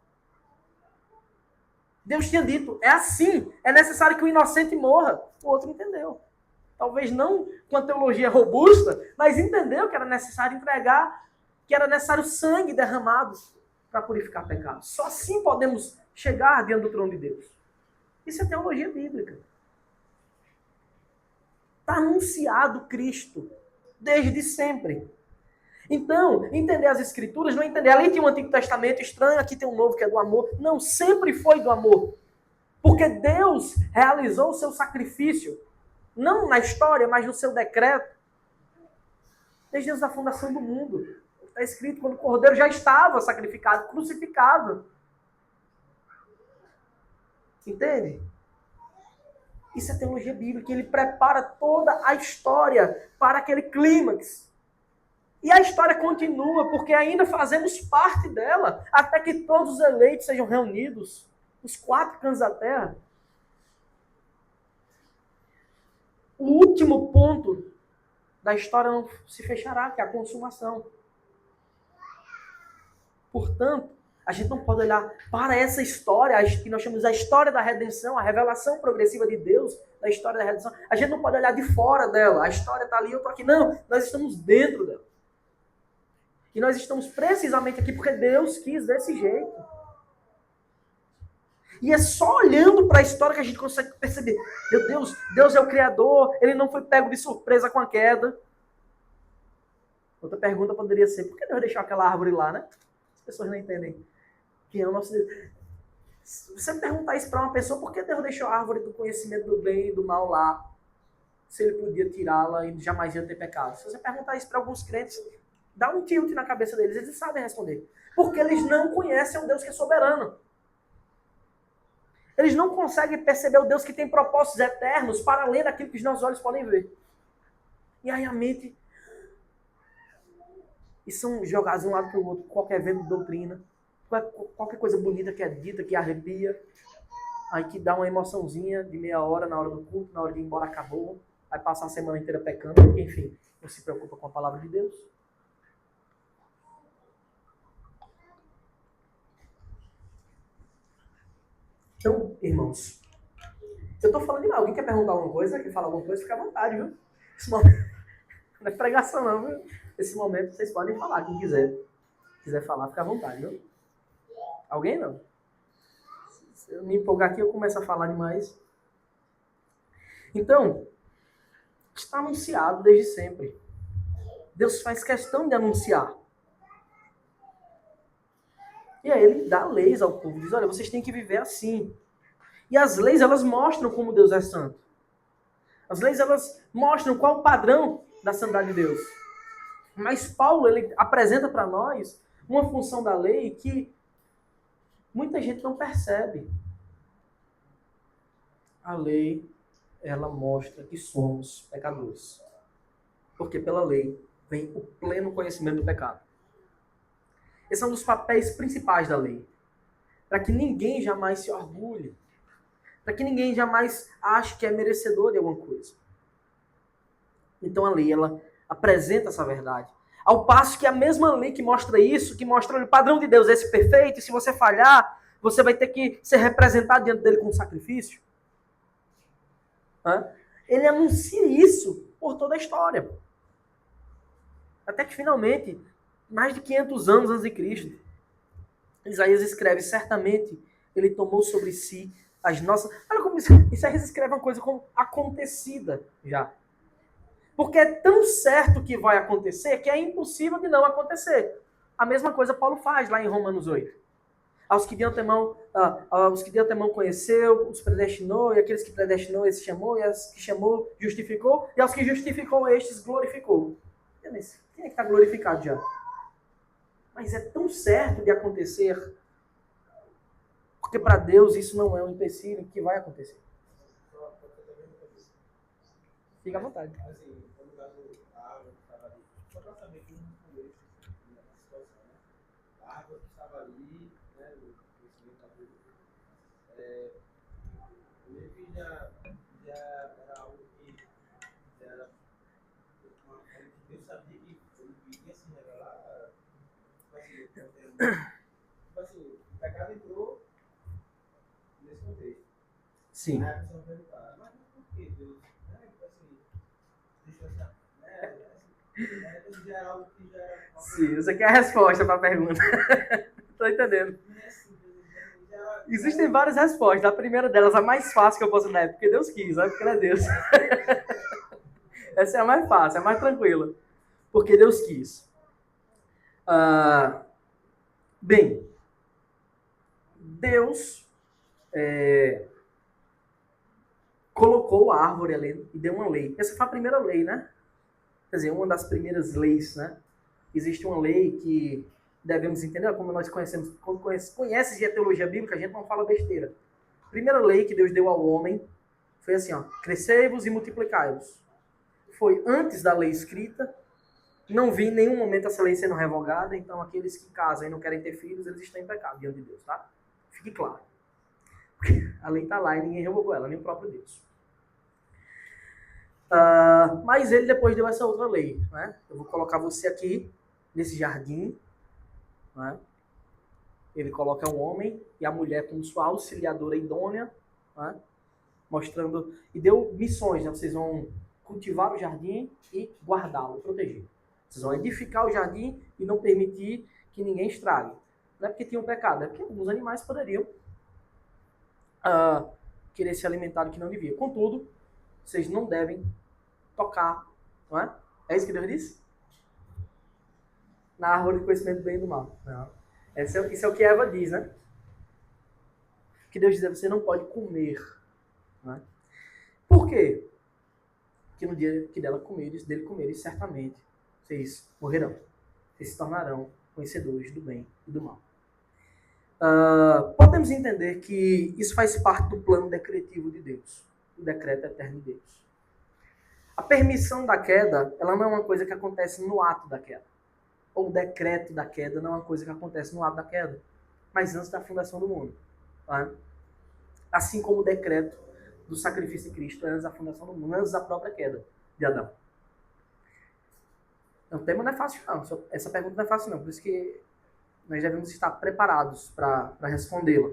Deus tinha dito, é assim, é necessário que o inocente morra. O outro entendeu. Talvez não com a teologia robusta, mas entendeu que era necessário entregar, que era necessário sangue derramado para purificar pecados. Só assim podemos chegar diante do trono de Deus. Isso é teologia bíblica. Está anunciado Cristo desde sempre. Então, entender as Escrituras não é entender. Ali tem um Antigo Testamento estranho, aqui tem um novo que é do amor. Não, sempre foi do amor. Porque Deus realizou o seu sacrifício, não na história, mas no seu decreto, desde a fundação do mundo. Está escrito quando o Cordeiro já estava sacrificado, crucificado. Entende? Isso é teologia bíblica. Ele prepara toda a história para aquele clímax. E a história continua, porque ainda fazemos parte dela, até que todos os eleitos sejam reunidos, os 4 cantos da terra. O último ponto da história não se fechará, que é a consumação. Portanto, a gente não pode olhar para essa história, que nós chamamos a história da redenção, a revelação progressiva de Deus, da história da redenção. A gente não pode olhar de fora dela. A história está ali, eu estou aqui. Não, nós estamos dentro dela. E nós estamos precisamente aqui porque Deus quis desse jeito. E é só olhando para a história que a gente consegue perceber. Meu Deus, Deus é o Criador, ele não foi pego de surpresa com a queda. Outra pergunta poderia ser, por que Deus deixou aquela árvore lá, né? As pessoas não entendem quem é o nosso Deus. Se você perguntar isso para uma pessoa, por que Deus deixou a árvore do conhecimento do bem e do mal lá, se ele podia tirá-la e jamais ia ter pecado? Se você perguntar isso para alguns crentes, dá um tilt na cabeça deles, eles sabem responder. Porque eles não conhecem um Deus que é soberano. Eles não conseguem perceber o Deus que tem propósitos eternos para além daquilo que os nossos olhos podem ver. E aí a mente... E são jogados de um lado para o outro, qualquer vento de doutrina, qualquer coisa bonita que é dita, que arrepia, aí que dá uma emoçãozinha de meia hora na hora do culto, na hora de ir embora acabou, vai passar a semana inteira pecando, porque, enfim, não se preocupa com a palavra de Deus. Então, irmãos, eu estou falando demais. Alguém quer perguntar alguma coisa? Quer falar alguma coisa? Fica à vontade, viu? Esse momento não é pregação, não, viu? Esse momento vocês podem falar, quem quiser. Se quiser falar, fica à vontade, viu? Alguém não? Se eu me empolgar aqui, eu começo a falar demais. Então, está anunciado desde sempre. Deus faz questão de anunciar. E aí ele dá leis ao povo. Diz, olha, vocês têm que viver assim. E as leis, elas mostram como Deus é santo. As leis, elas mostram qual o padrão da santidade de Deus. Mas Paulo, ele apresenta para nós uma função da lei que muita gente não percebe. A lei, ela mostra que somos pecadores. Porque pela lei vem o pleno conhecimento do pecado. Esse é um dos papéis principais da lei. Para que ninguém jamais se orgulhe. Para que ninguém jamais ache que é merecedor de alguma coisa. Então a lei, ela apresenta essa verdade. Ao passo que a mesma lei que mostra isso, que mostra o padrão de Deus, esse perfeito, e se você falhar, você vai ter que ser representado diante dele com um sacrifício. Ele anuncia isso por toda a história. Até que finalmente, mais de 500 anos antes de Cristo, Isaías escreve, certamente ele tomou sobre si as nossas... Olha como Isaías escreve uma coisa como acontecida já. Porque é tão certo que vai acontecer que é impossível de não acontecer. A mesma coisa Paulo faz lá em Romanos 8. Aos que de antemão conheceu, os predestinou, e aqueles que predestinou, esse chamou, e aos que chamou, justificou, e aos que justificou, estes glorificou. Quem é que está glorificado já? Mas é tão certo de acontecer, porque para Deus isso não é um empecilho que vai acontecer. Fica à vontade. Só para saber que não foi nessa situação, né? A árvore que estava ali, né? O crescimento da árvore, Levi já era algo que era uma forma que Deus sabia que ele iria se revelar. Tipo assim, o pecado entrou nesse Sim. Aí a pessoa vai perguntar, mas por que Deus? Né? Tipo assim, deixa eu achar. Isso já era algo que já era uma coisa. Sim, você quer a resposta para a pergunta. Tô entendendo. Não é simples, já era. Existem várias respostas. A primeira delas, a mais fácil que eu posso dar, é porque Deus quis, não é porque Ele é Deus. Essa é a mais fácil, é a mais tranquila. Porque Deus quis. Bem, Deus colocou a árvore ali e deu uma lei. Essa foi a primeira lei, né? Quer dizer, uma das primeiras leis, né? Existe uma lei que devemos entender, como nós conhecemos, quando conhece a teologia bíblica, a gente não fala besteira. A primeira lei que Deus deu ao homem foi assim, ó, crescei-vos e multiplicai-vos. Foi antes da lei escrita, não vi em nenhum momento essa lei sendo revogada, então aqueles que casam e não querem ter filhos, eles estão em pecado diante de Deus, tá? Fique claro. A lei está lá e ninguém revogou ela, nem o próprio Deus. Mas ele depois deu essa outra lei, né? Eu vou colocar você aqui nesse jardim, né? Ele coloca o homem e a mulher como sua auxiliadora idônea, né? Mostrando, e deu missões, né? Vocês vão cultivar o jardim e guardá-lo, proteger. Vocês vão edificar o jardim e não permitir que ninguém estrague. Não é porque tinha um pecado, é porque alguns animais poderiam querer se alimentar do que não devia. Contudo, vocês não devem tocar, não é? É isso que Deus disse? Na árvore do conhecimento do bem e do mal. Não. Isso é o que Eva diz, né? Que Deus diz, você não pode comer. Não é? Por quê? Que no dia que dele comeres, certamente vocês morrerão. Vocês se tornarão conhecedores do bem e do mal. Podemos entender que isso faz parte do plano decretivo de Deus. O decreto eterno de Deus. A permissão da queda, ela não é uma coisa que acontece no ato da queda. Ou o decreto da queda não é uma coisa que acontece no ato da queda, mas antes da fundação do mundo. Tá? Assim como o decreto do sacrifício de Cristo antes da fundação do mundo, antes da própria queda de Adão. O tema não é fácil, não. Essa pergunta não é fácil, não. Por isso que nós devemos estar preparados para respondê-la.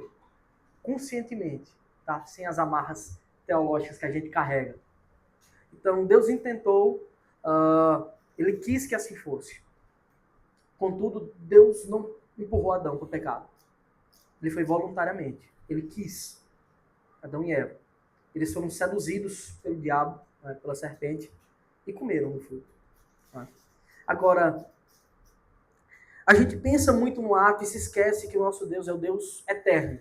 Conscientemente, tá? Sem as amarras teológicas que a gente carrega. Então, Deus intentou, ele quis que assim fosse. Contudo, Deus não empurrou Adão para o pecado. Ele foi voluntariamente. Ele quis. Adão e Eva. Eles foram seduzidos pelo diabo, né, pela serpente, e comeram do fruto. Né? Agora, a gente pensa muito no ato e se esquece que o nosso Deus é o Deus eterno.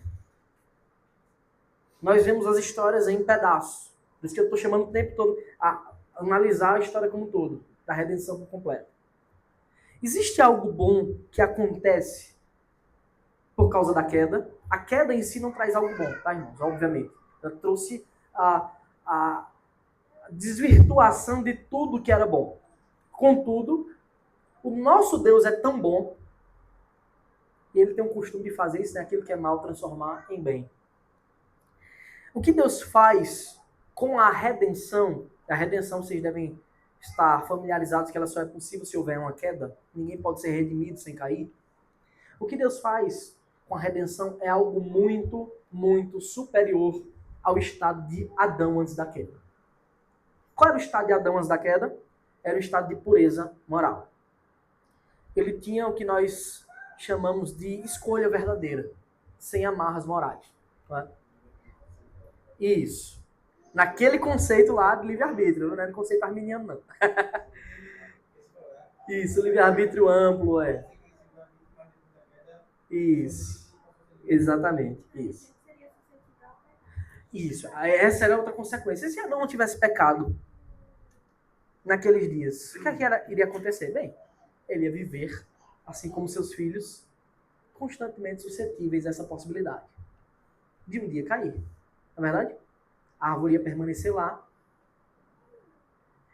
Nós vemos as histórias em pedaços. Por isso que eu estou chamando o tempo todo a analisar a história como um todo, da redenção por completo. Existe algo bom que acontece por causa da queda? A queda em si não traz algo bom, tá, irmãos? Obviamente. Ela trouxe a desvirtuação de tudo que era bom. Contudo, o nosso Deus é tão bom e ele tem um costume de fazer isso, né? Aquilo que é mal, transformar em bem. O que Deus faz com a redenção vocês devem estar familiarizados que ela só é possível se houver uma queda. Ninguém pode ser redimido sem cair. O que Deus faz com a redenção é algo muito, muito superior ao estado de Adão antes da queda. Qual era o estado de Adão antes da queda? Era o estado de pureza moral. Ele tinha o que nós chamamos de escolha verdadeira, sem amarras morais. Não é? Isso. Naquele conceito lá de livre-arbítrio, não é no conceito arminiano, não. Isso, livre-arbítrio amplo, é. Isso. Exatamente, isso. Isso. Essa era outra consequência. Se Adão não tivesse pecado naqueles dias, o que iria acontecer? Bem, ele ia viver, assim como seus filhos, constantemente suscetíveis a essa possibilidade de um dia cair. Não é verdade? A árvore ia permanecer lá.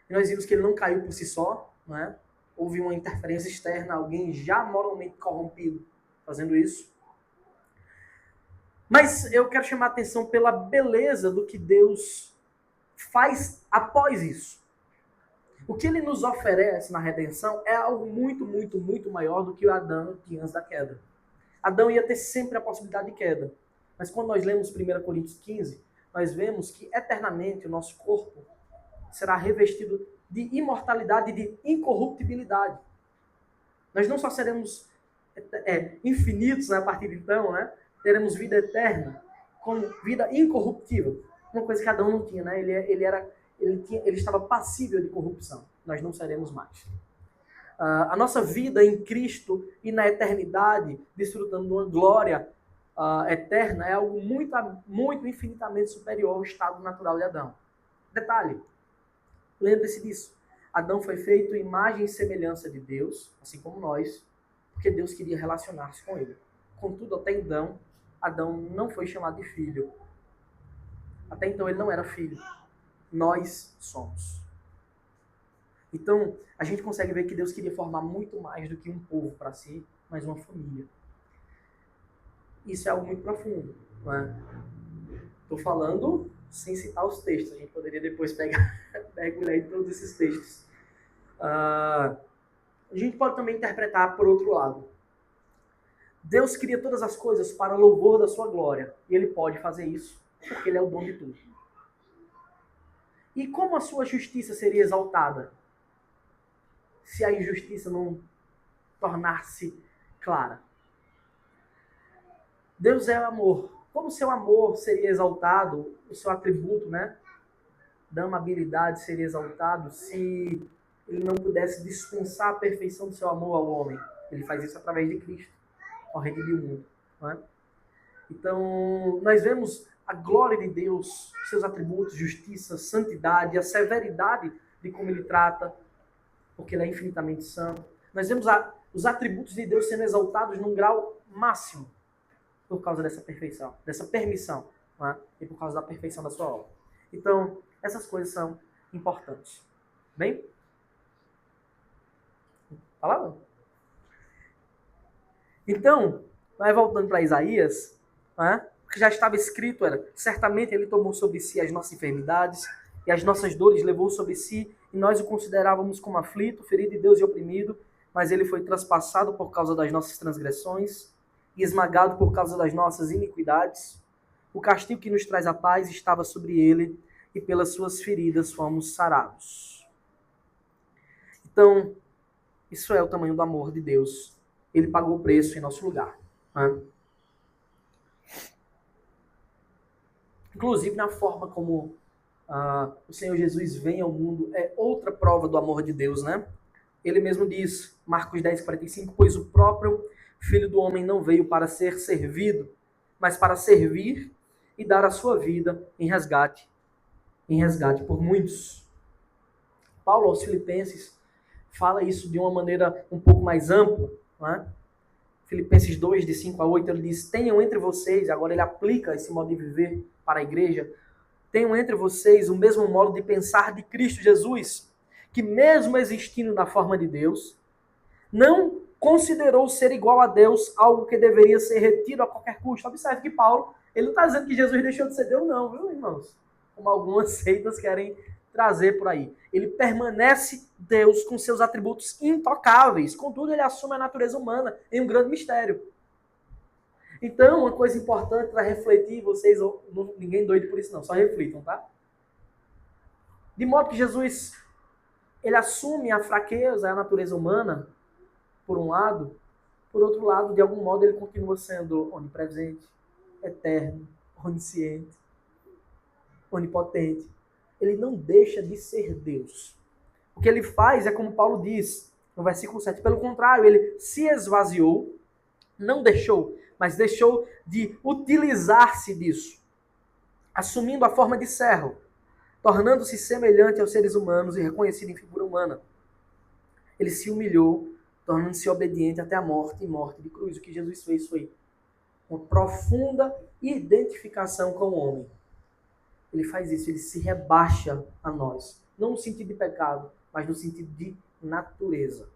E nós vimos que ele não caiu por si só, não é? Houve uma interferência externa, alguém já moralmente corrompido fazendo isso. Mas eu quero chamar a atenção pela beleza do que Deus faz após isso. O que ele nos oferece na redenção é algo muito, muito, muito maior do que o Adão tinha antes da queda. Adão ia ter sempre a possibilidade de queda. Mas quando nós lemos 1 Coríntios 15, nós vemos que eternamente o nosso corpo será revestido de imortalidade e de incorruptibilidade. Nós não só seremos infinitos, né, a partir de então, né? Teremos vida eterna, como vida incorruptível. Uma coisa que Adão não tinha, né? Ele estava passível de corrupção. Nós não seremos mais. A nossa vida em Cristo e na eternidade, desfrutando de uma glória eterna, é algo muito, muito infinitamente superior ao estado natural de Adão. Detalhe, lembre-se disso. Adão foi feito em imagem e semelhança de Deus, assim como nós, porque Deus queria relacionar-se com ele. Contudo, até então, Adão não foi chamado de filho. Até então ele não era filho. Nós somos. Então, a gente consegue ver que Deus queria formar muito mais do que um povo para si, mas uma família. Isso é algo muito profundo. Estou falando sem citar os textos. A gente poderia depois mergulhar em todos esses textos. A gente pode também interpretar por outro lado. Deus cria todas as coisas para o louvor da sua glória. E Ele pode fazer isso, porque Ele é o dono de tudo. E como a sua justiça seria exaltada se a injustiça não tornar-se clara? Deus é amor. Como seu amor seria exaltado, o seu atributo, né, da amabilidade seria exaltado se ele não pudesse dispensar a perfeição do seu amor ao homem? Ele faz isso através de Cristo, ao redimir o mundo. Não é? Então, nós vemos a glória de Deus, seus atributos, justiça, santidade, a severidade de como Ele trata, porque Ele é infinitamente santo. Nós vemos os atributos de Deus sendo exaltados num grau máximo por causa dessa perfeição, dessa permissão, não é? E por causa da perfeição da sua obra. Então, essas coisas são importantes. Bem? Falaram? Então, vai voltando para Isaías, o que já estava escrito era: certamente Ele tomou sobre si as nossas enfermidades e as nossas dores levou sobre si, e nós o considerávamos como aflito, ferido de Deus e oprimido, mas Ele foi traspassado por causa das nossas transgressões e esmagado por causa das nossas iniquidades. O castigo que nos traz a paz estava sobre Ele, e pelas suas feridas fomos sarados. Então, isso é o tamanho do amor de Deus. Ele pagou o preço em nosso lugar. Inclusive, na forma como o Senhor Jesus vem ao mundo, é outra prova do amor de Deus, né? Ele mesmo diz, Marcos 10:45, pois o próprio Filho do Homem não veio para ser servido, mas para servir e dar a sua vida em resgate por muitos. Paulo aos Filipenses fala isso de uma maneira um pouco mais ampla, né? Filipenses 2, de 5 a 8, ele diz: tenham entre vocês, agora ele aplica esse modo de viver para a igreja, tenham entre vocês o mesmo modo de pensar de Cristo Jesus, que mesmo existindo na forma de Deus, não considerou ser igual a Deus algo que deveria ser retido a qualquer custo. Observe que Paulo, ele não está dizendo que Jesus deixou de ser Deus, não, viu, irmãos? Como algumas seitas querem trazer por aí. Ele permanece Deus com seus atributos intocáveis. Contudo, ele assume a natureza humana em um grande mistério. Então, uma coisa importante para refletir, vocês, ninguém doido por isso não, só reflitam, tá? De modo que Jesus, ele assume a fraqueza, a natureza humana, por um lado. Por outro lado, de algum modo, ele continua sendo onipresente, eterno, onisciente, onipotente. Ele não deixa de ser Deus. O que ele faz é como Paulo diz no versículo 7. Pelo contrário, ele se esvaziou, não deixou, mas deixou de utilizar-se disso, assumindo a forma de servo, tornando-se semelhante aos seres humanos e reconhecido em figura humana. Ele se humilhou, tornando-se obediente até a morte e morte de cruz. O que Jesus fez foi uma profunda identificação com o homem. Ele faz isso, ele se rebaixa a nós. Não no sentido de pecado, mas no sentido de natureza.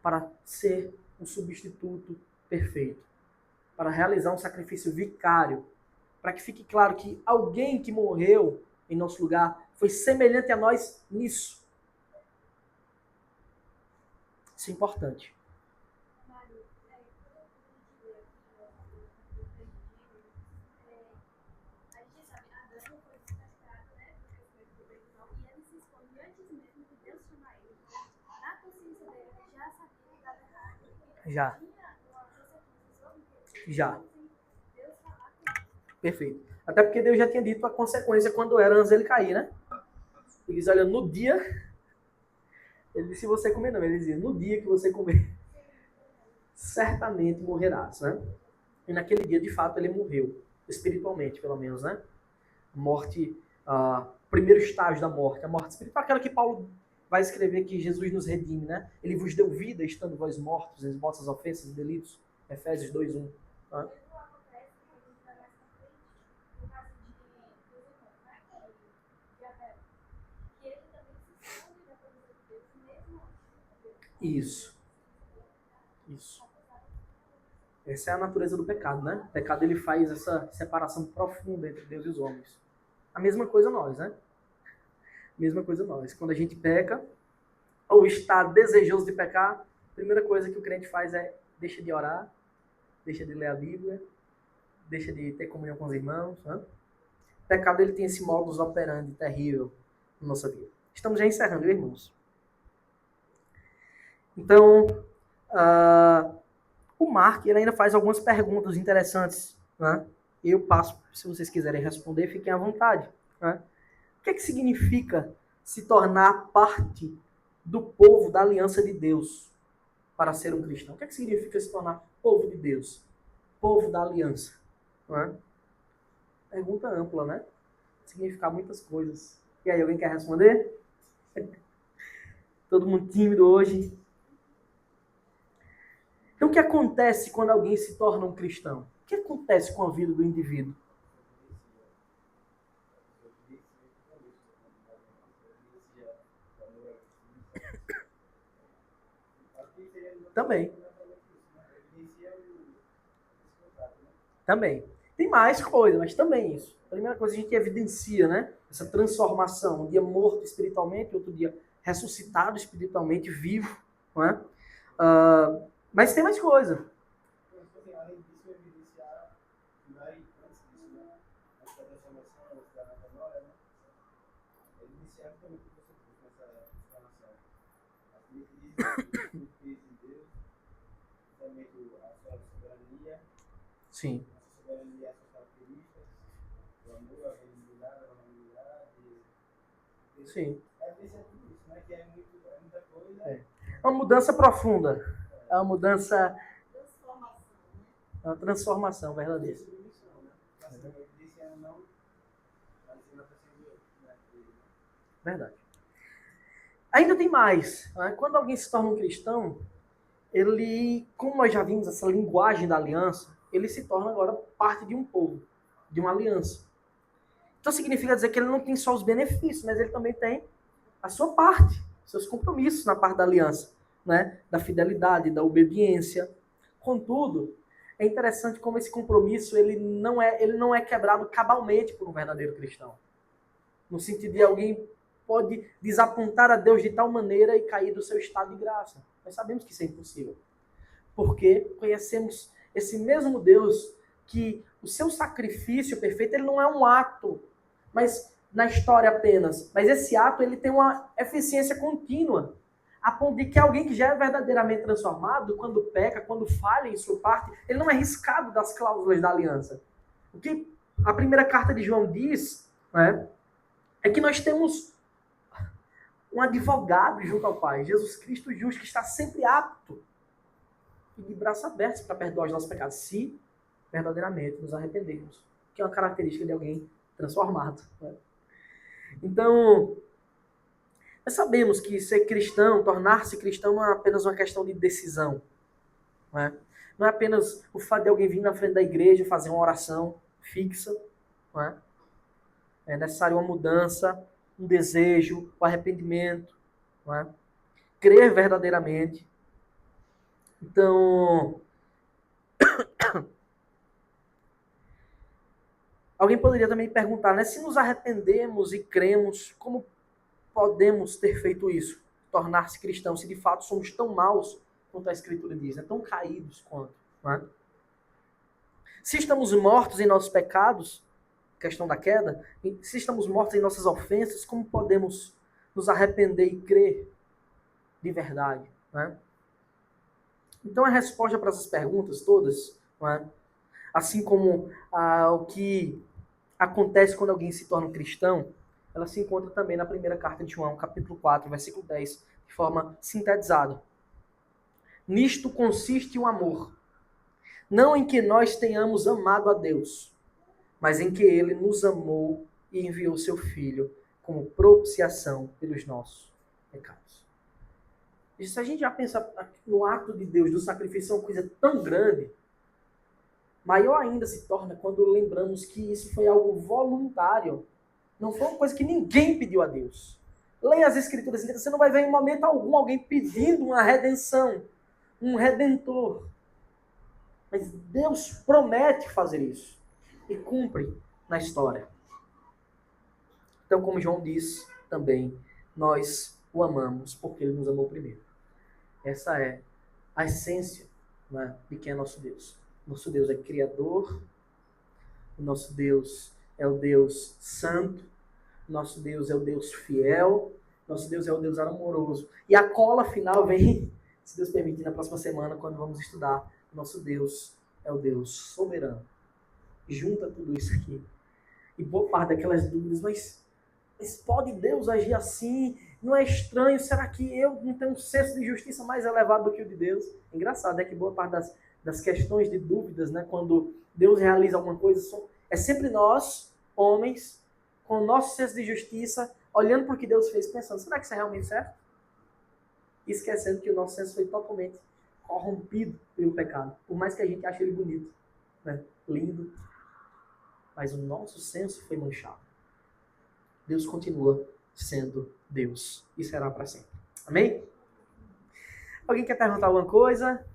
Para ser um substituto perfeito. Para realizar um sacrifício vicário. Para que fique claro que alguém que morreu em nosso lugar foi semelhante a nós nisso. Isso é importante. Já. Já. Perfeito. Até porque Deus já tinha dito a consequência quando era antes dele cair, né? Ele diz, olha, no dia... Ele disse, se você comer, não. Ele dizia, no dia que você comer, certamente morrerás, né? E naquele dia, de fato, ele morreu. Espiritualmente, pelo menos, né? Morte, primeiro estágio da morte. A morte espiritual, aquela que Paulo vai escrever que Jesus nos redime, né? Ele vos deu vida, estando vós mortos, em vossas ofensas e delitos. Efésios 2:1. Tá? Isso. Essa é a natureza do pecado, né? O pecado, ele faz essa separação profunda entre Deus e os homens. A mesma coisa nós, né? Mesma coisa nós. Quando a gente peca, ou está desejoso de pecar, a primeira coisa que o crente faz é deixa de orar, deixa de ler a Bíblia, deixa de ter comunhão com os irmãos. Né? O pecado, ele tem esse modus operandi terrível na nossa vida. Estamos já encerrando, irmãos. Então, o Mark, ele ainda faz algumas perguntas interessantes. Né? Eu passo, se vocês quiserem responder, fiquem à vontade. Né? O que é que significa se tornar parte do povo da aliança de Deus para ser um cristão? O que é que significa se tornar povo de Deus? Povo da aliança. Não é? Pergunta ampla, né? Significa muitas coisas. E aí, alguém quer responder? Todo mundo tímido hoje. Então, o que acontece quando alguém se torna um cristão? O que acontece com a vida do indivíduo? Também. Tem mais coisa, mas também isso. A primeira coisa, a gente evidencia, né? Essa transformação. Um dia morto espiritualmente, outro dia ressuscitado espiritualmente, vivo. Não é? Mas tem mais coisa. Além disso, evidenciar que vai antes disso, né? Antes da transformação, antes da metanoia, né? Evidenciar também o que você fez nessa transformação. Aquilo que diz o que fez de Deus, também a sua soberania. Sim. A soberania, as suas características, o amor, a benignidade, a humanidade. Sim. Evidenciar tudo isso, né? Que é muita coisa. É uma mudança profunda. É uma mudança... É uma transformação verdadeira. Verdade. Ainda tem mais. Né? Quando alguém se torna um cristão, ele, como nós já vimos essa linguagem da aliança, ele se torna agora parte de um povo, de uma aliança. Então significa dizer que ele não tem só os benefícios, mas ele também tem a sua parte, seus compromissos na parte da aliança, né? Da fidelidade, da obediência. Contudo, é interessante como esse compromisso ele não é quebrado cabalmente por um verdadeiro cristão. No sentido de alguém pode desapontar a Deus de tal maneira e cair do seu estado de graça. Nós sabemos que isso é impossível. Porque conhecemos esse mesmo Deus que o seu sacrifício perfeito ele não é um ato, mas na história apenas. Mas esse ato ele tem uma eficiência contínua. A ponto de que alguém que já é verdadeiramente transformado, quando peca, quando falha em sua parte, ele não é riscado das cláusulas da aliança. O que a primeira carta de João diz, né, é que nós temos um advogado junto ao Pai, Jesus Cristo justo, que está sempre apto e de braços abertos para perdoar os nossos pecados, se verdadeiramente nos arrependermos, que é uma característica de alguém transformado. Né? Então, nós sabemos que ser cristão, tornar-se cristão, não é apenas uma questão de decisão. Né? Não é apenas o fato de alguém vir na frente da igreja fazer uma oração fixa. Né? É necessário uma mudança, um desejo, o arrependimento. Né? Crer verdadeiramente. Então, alguém poderia também perguntar, né? Se nos arrependemos e cremos, como podemos ter feito isso? Tornar-se cristãos, se de fato somos tão maus quanto a Escritura diz, né? Tão caídos quanto. Né? Se estamos mortos em nossos pecados, questão da queda, se estamos mortos em nossas ofensas, como podemos nos arrepender e crer de verdade? Né? Então a resposta para essas perguntas todas, não é? Assim como o que acontece quando alguém se torna um cristão, ela se encontra também na primeira carta de João, capítulo 4, versículo 10, de forma sintetizada. Nisto consiste o amor, não em que nós tenhamos amado a Deus, mas em que Ele nos amou e enviou seu Filho como propiciação pelos nossos pecados. E se a gente já pensa no ato de Deus, do sacrifício, é uma coisa tão grande, maior ainda se torna quando lembramos que isso foi algo voluntário. Não foi uma coisa que ninguém pediu a Deus. Leia as Escrituras, você não vai ver em momento algum alguém pedindo uma redenção, um redentor. Mas Deus promete fazer isso e cumpre na história. Então, como João diz também, nós o amamos porque ele nos amou primeiro. Essa é a essência, né, de quem é nosso Deus. Nosso Deus é criador, o nosso Deus é o Deus santo, nosso Deus é o Deus fiel, nosso Deus é o Deus amoroso. E a cola final vem, se Deus permitir, na próxima semana, quando vamos estudar. Nosso Deus é o Deus soberano. Junta tudo isso aqui. E boa parte daquelas dúvidas, mas pode Deus agir assim? Não é estranho? Será que eu não tenho um senso de justiça mais elevado do que o de Deus? Engraçado, é que boa parte das questões de dúvidas, né, quando Deus realiza alguma coisa, é sempre nós, homens, com o nosso senso de justiça, olhando para o que Deus fez, pensando, será que isso é realmente certo? E esquecendo que o nosso senso foi totalmente corrompido pelo pecado. Por mais que a gente ache ele bonito, né, lindo, mas o nosso senso foi manchado. Deus continua sendo Deus e será para sempre. Amém? Alguém quer perguntar alguma coisa?